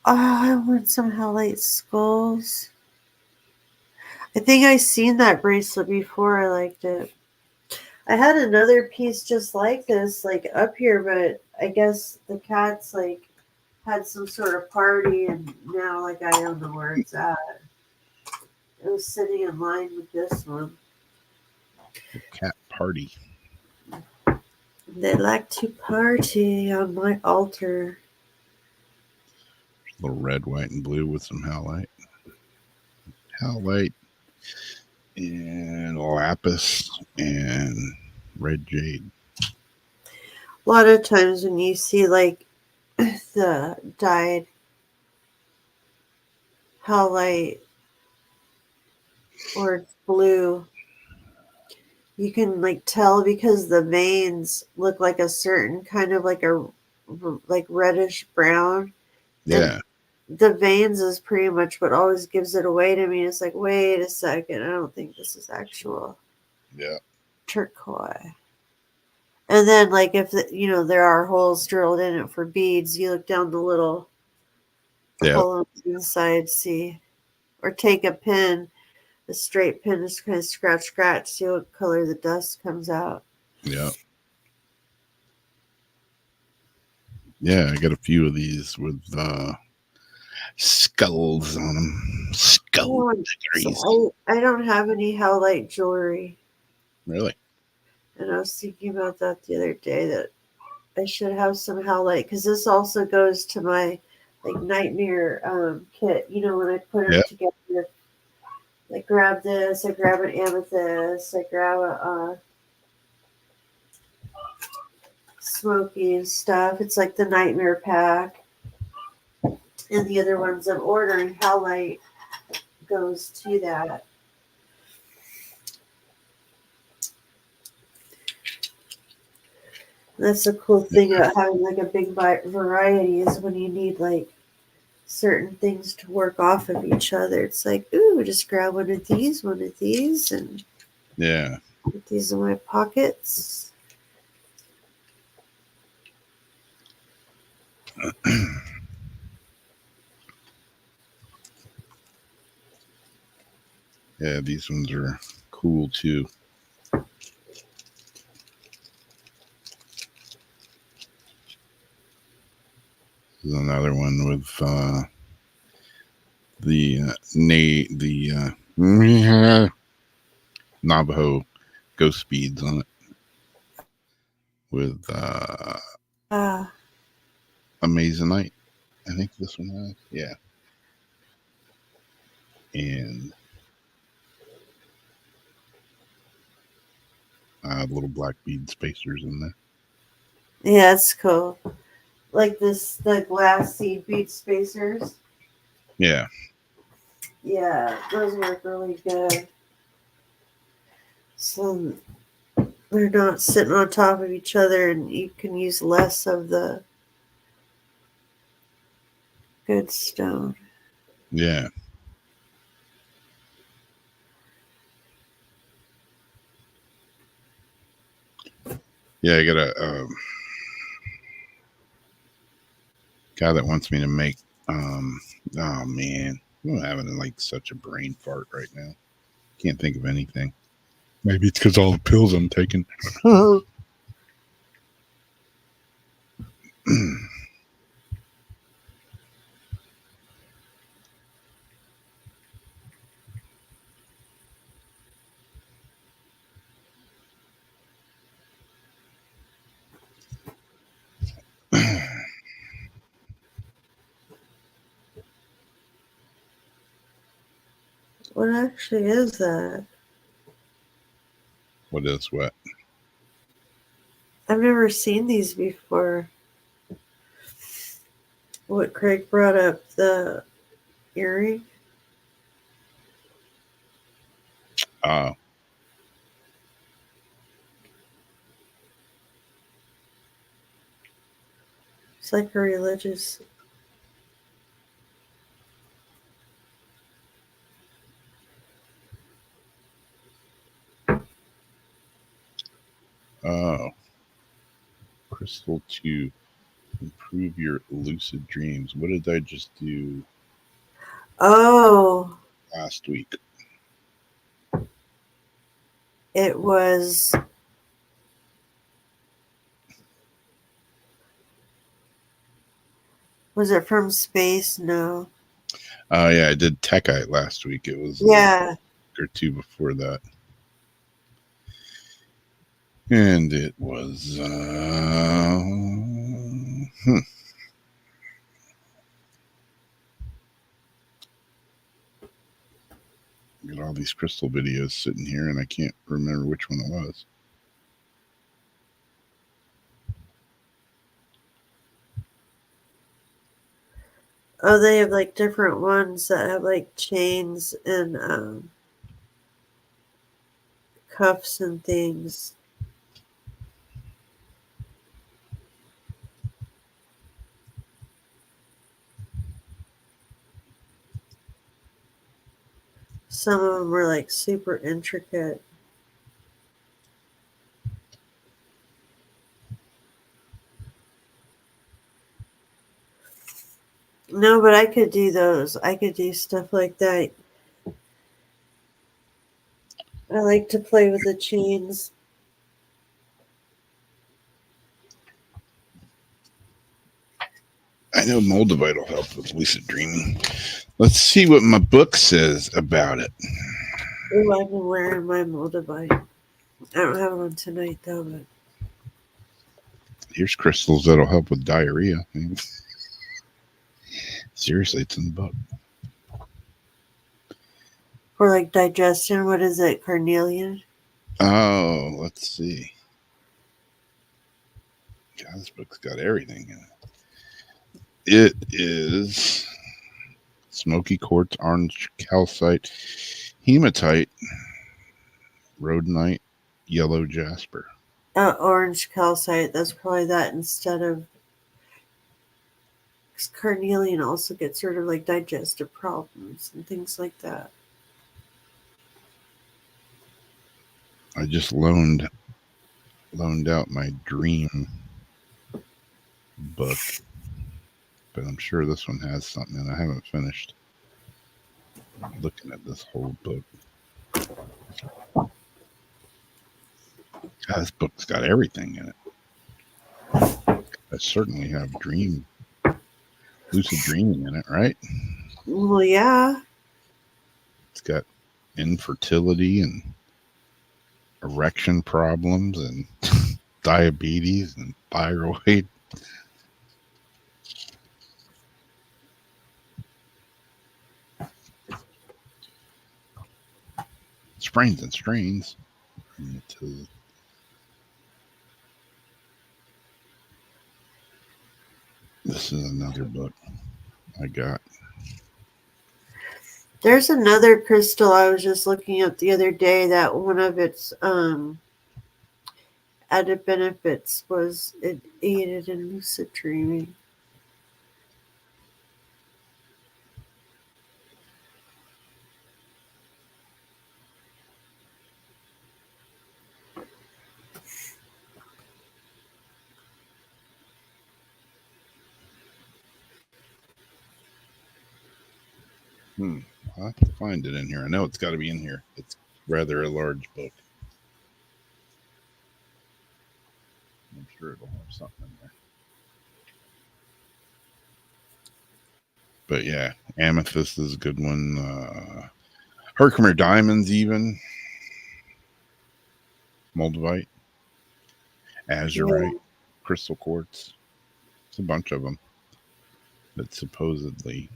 Oh, I want some howlite skulls. I think I seen that bracelet before. I liked it. I had another piece just like this, like up here, but I guess the cats like had some sort of party, and now like I don't know where it's at. It was sitting in line with this one. Cat party. They like to party on my altar. Little red, white, and blue with some howlite. Howlite and lapis and red jade. A lot of times when you see like the dyed howlite or it's blue, you can like tell because the veins look like a certain kind of like a like reddish brown. Yeah. And the veins is pretty much what always gives it away to me. It's like, wait a second, I don't think this is actual turquoise. And then like if there are holes drilled in it for beads, you look down the little hole on the inside, see, or take a pin, a straight pin, just kind of scratch, see what color the dust comes out. Yeah. Yeah, I got a few of these with skulls on them. Skull. I don't have any howlite jewelry. Really? And I was thinking about that the other day, that I should have some howlite, because this also goes to my like nightmare kit. You know, when I put them Yeah. together, I grab this, I grab an amethyst, I grab a smoky and stuff. It's like the nightmare pack. And the other ones I'm ordering, howlite goes to that. That's the cool thing about having like a big variety, is when you need like certain things to work off of each other. It's like, ooh, just grab one of these, and Yeah. put these in my pockets. Yeah, these ones are cool too. There's another one with the Navajo ghost beads on it with Ah, Amazonite. I think this one has. Yeah. And little black bead spacers in there. yeah, it's cool. Like the glass seed bead spacers. Yeah. Yeah, those work really good. So they're not sitting on top of each other, and you can use less of the good stone. Yeah. Yeah, I got a guy that wants me to make oh man, I'm having like such a brain fart right now. Can't think of anything. Maybe it's because all the pills I'm taking. What actually is that? What is what? I've never seen these before. What Craig brought up, the earring. Oh, It's like a religious. oh, crystal to improve your lucid dreams. What did I just do Oh, last week? it was. Was it from space? No. Oh yeah, I did Techite last week. It was Yeah. a week or two before that. And it was got all these crystal videos sitting here and I can't remember which one it was. Oh, they have like different ones that have like chains and cuffs and things. Some of them were like super intricate. No, but I could do those. I could do stuff like that. I like to play with the chains. I know Moldavite will help with lucid dreaming. Let's see what my book says about it. Oh, I've been wearing my Moldavite. I don't have one tonight though, but Here's crystals that'll help with diarrhea. Seriously, it's in the book. for like digestion, what is it? Carnelian? Oh, let's see. God, this book's got everything in it. It is smoky quartz, orange calcite, hematite, rhodonite, yellow jasper. Orange calcite. That's probably that instead of. 'Cause carnelian also gets rid of like digestive problems and things like that. I just loaned out my dream book, but I'm sure this one has something, and I haven't finished looking at this whole book. God, this book's got everything in it. I certainly have lucid dreaming in it, right? Well, yeah. It's got infertility and erection problems and diabetes and thyroid. Sprains and strains. This is another book I got. There's another crystal I was just looking at the other day that one of its added benefits was it aided in lucid dreaming. I'll have to find it in here. I know it's got to be in here. It's rather a large book. I'm sure it'll have something in there. But yeah, amethyst is a good one. Herkimer diamonds, even moldavite, azurite, crystal quartz. It's a bunch of them that supposedly.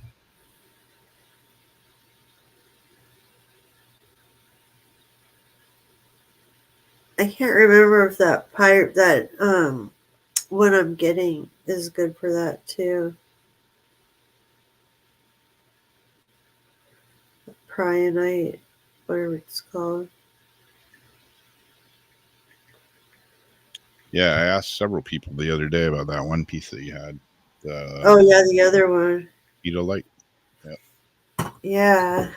I can't remember if that what I'm getting is good for that too. Prionite, whatever it's called. Yeah, I asked several people the other day about that one piece that you had. Oh yeah, the other one. Pedolite. Yeah.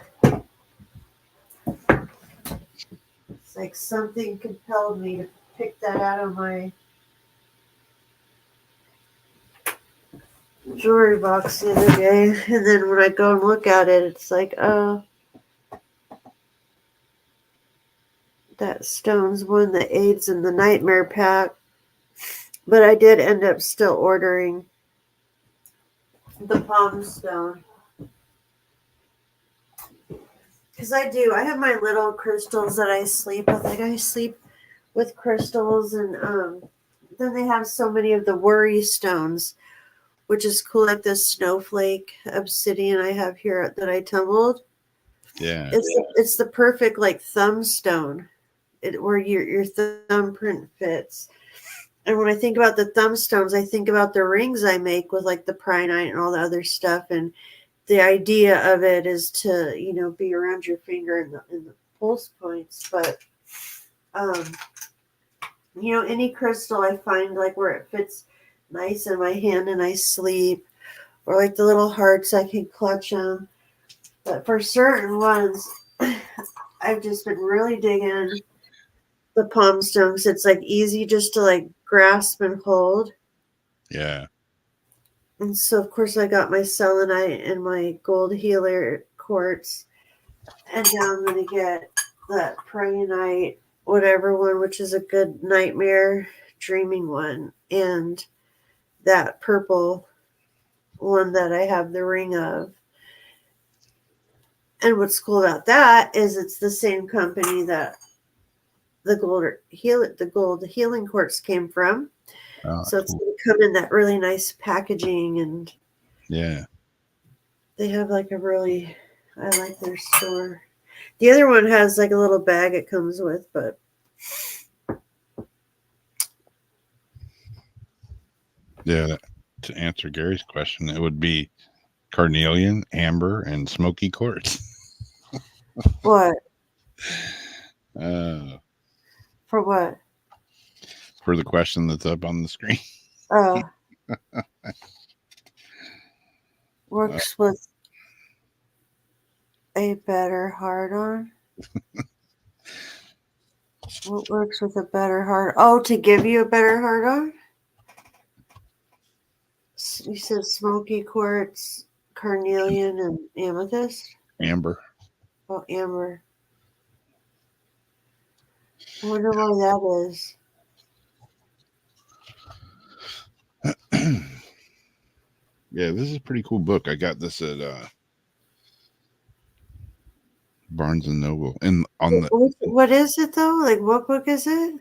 It's like something compelled me to pick that out of my jewelry box the other day. And then when I go and look at it, it's like, oh, that stone's one that aids in the nightmare pack. But I did end up still ordering the palm stone. Because I have my little crystals that I sleep with. Like I sleep with crystals, and then they have so many of the worry stones, which is cool. Like this snowflake obsidian I have here that I tumbled. Yeah. It's the perfect like thumb stone, where your thumbprint fits. And when I think about the thumb stones, I think about the rings I make with like the prionite and all the other stuff. And the idea of it is to, be around your finger in the pulse points. But, any crystal I find like where it fits nice in my hand and I sleep, or like the little hearts, I can clutch them. But for certain ones, I've just been really digging the palm stone because it's like easy just to like grasp and hold. Yeah. And so, of course, I got my selenite and my gold healer quartz. And now I'm going to get that prionite, whatever one, which is a good nightmare dreaming one. And that purple one that I have the ring of. And what's cool about that is it's the same company that the gold healing quartz came from. So it's Cool. going to come in that really nice packaging, and Yeah. they have like a really, I like their store. The other one has like a little bag it comes with, but Yeah. To answer Gary's question, it would be carnelian, amber, and smoky quartz. what? Uh, For what? for the question that's up on the screen. Oh. Works with a better hard on. What works with a better hard? Oh, to give you a better hard on? You said smoky quartz, carnelian, and amethyst? Amber. Oh, amber. I wonder why that is. Yeah, this is a pretty cool book. I got this at Barnes and Noble. And on the What is it though? Like, what book is it?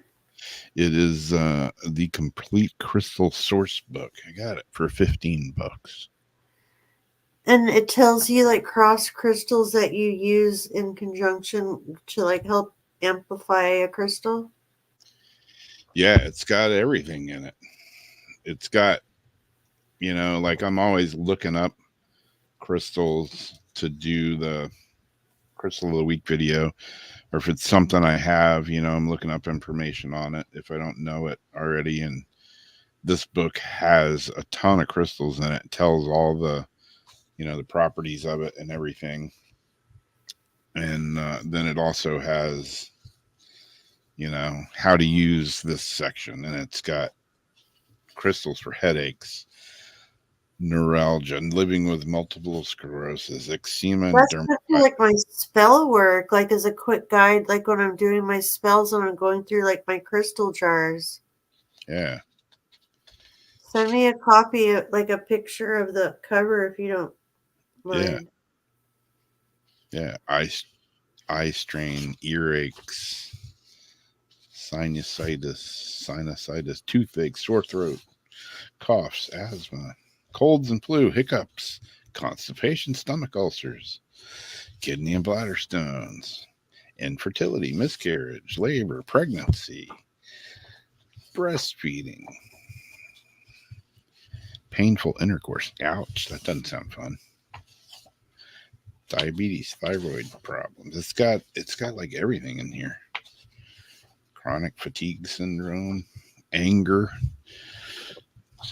it is the complete crystal source book. I got it for $15. And it tells you like cross crystals that you use in conjunction to like help amplify a crystal. Yeah, it's got everything in it. It's got, like I'm always looking up crystals to do the crystal of the week video, or if it's something I have, I'm looking up information on it if I don't know it already. And this book has a ton of crystals in it. It tells all the, the properties of it and everything. And then it also has, how to use this section. And it's got crystals for headaches, neuralgia, and living with multiple sclerosis, eczema, and That's good for like my spell work, like as a quick guide, like when I'm doing my spells and I'm going through like my crystal jars. Yeah. Send me a copy, like a picture of the cover if you don't mind. Yeah. Eye strain, earaches, sinusitis, toothache, sore throat, coughs, asthma, colds and flu, hiccups, constipation, stomach ulcers, kidney and bladder stones, infertility, miscarriage, labor, pregnancy, breastfeeding, painful intercourse. Ouch, that doesn't sound fun. Diabetes, thyroid problems. It's got like everything in here. Chronic fatigue syndrome, anger.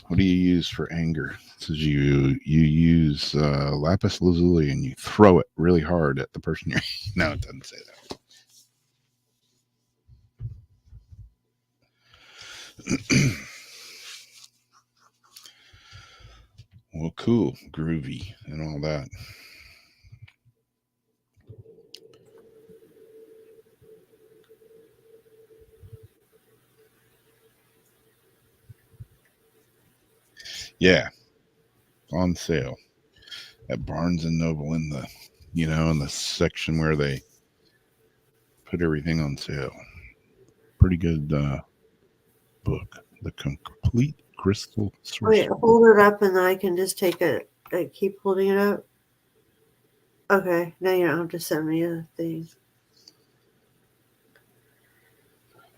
What do you use for anger? It says you use lapis lazuli and you throw it really hard at the person you're. No, it doesn't say that. Well, cool, groovy, and all that. Yeah, on sale at Barnes and Noble in the, in the section where they put everything on sale. Pretty good book, The Complete Crystal Source. Wait, hold it up and then I can just take it. I keep holding it up. Okay, now you don't have to send me a thing.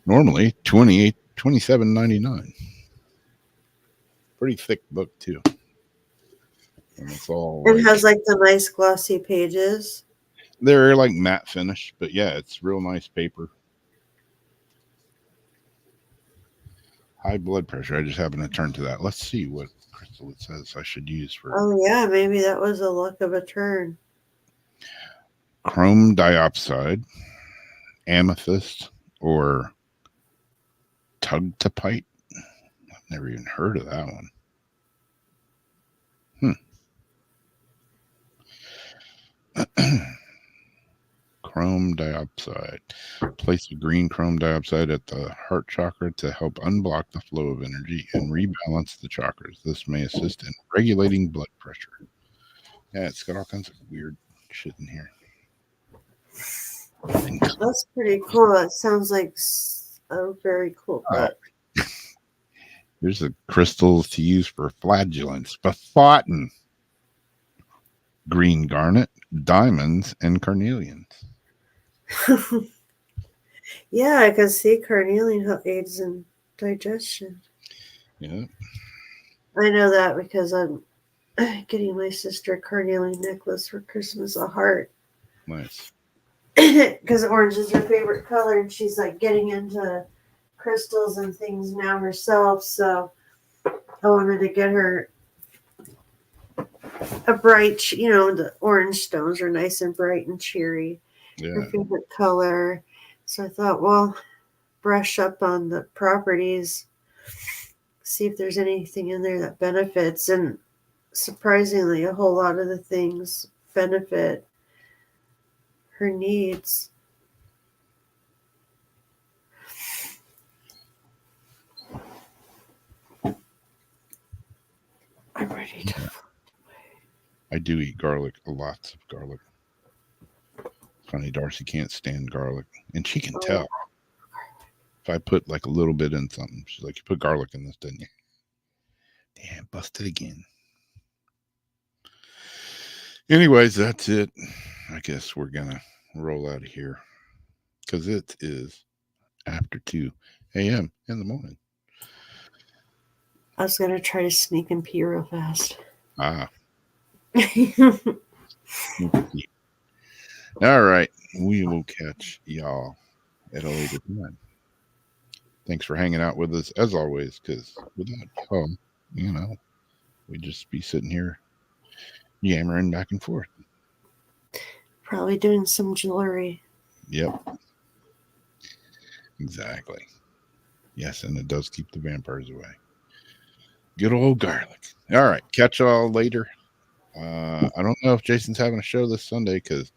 Normally $27.99. Pretty thick book too. And it's all. It has like the nice glossy pages. They're like matte finish, but yeah, it's real nice paper. High blood pressure. I just happened to turn to that. Let's see what crystal it says I should use for. Oh yeah, maybe that was a luck of a turn. Chrome diopside, amethyst, or tugtapite. I've never even heard of that one. Chrome diopside. Place a green chrome diopside at the heart chakra to help unblock the flow of energy and rebalance the chakras. This may assist in regulating blood pressure. Yeah, it's got all kinds of weird shit in here. That's pretty cool. That sounds like a very cool Oh. book. Here's the crystals to use for flagellants, Baffotin, green garnet, diamonds, and carnelians. Yeah, I can see carnelian aids in digestion. Yeah. I know that because I'm getting my sister a carnelian necklace for Christmas, a heart. Nice. Because orange is her favorite color, and she's like getting into crystals and things now herself. So I wanted to get her a bright, the orange stones are nice and bright and cheery. Her Yeah. favorite color. So I thought, well, brush up on the properties, see if there's anything in there that benefits. And surprisingly, a whole lot of the things benefit her needs. I'm ready to. I do eat garlic, lots of garlic. Funny, Darcy can't stand garlic, and she can tell. If I put like a little bit in something, she's like, "You put garlic in this, didn't you?" Damn, busted again. Anyways, that's it. I guess we're gonna roll out of here because it is after 2 a.m. in the morning. I was going to try to sneak and pee real fast. Ah. All right. We will catch y'all at a later time. Thanks for hanging out with us as always, because without y'all, we'd just be sitting here yammering back and forth. Probably doing some jewelry. Yep. Exactly. Yes, and it does keep the vampires away. Good old garlic. All right. Catch y'all later. I don't know if Jason's having a show this Sunday because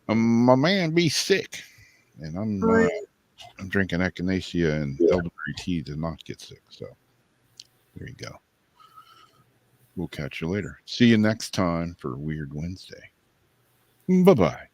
my man be sick, and I'm drinking echinacea and elderberry tea to not get sick. So there you go. We'll catch you later. See you next time for Weird Wednesday. Bye-bye.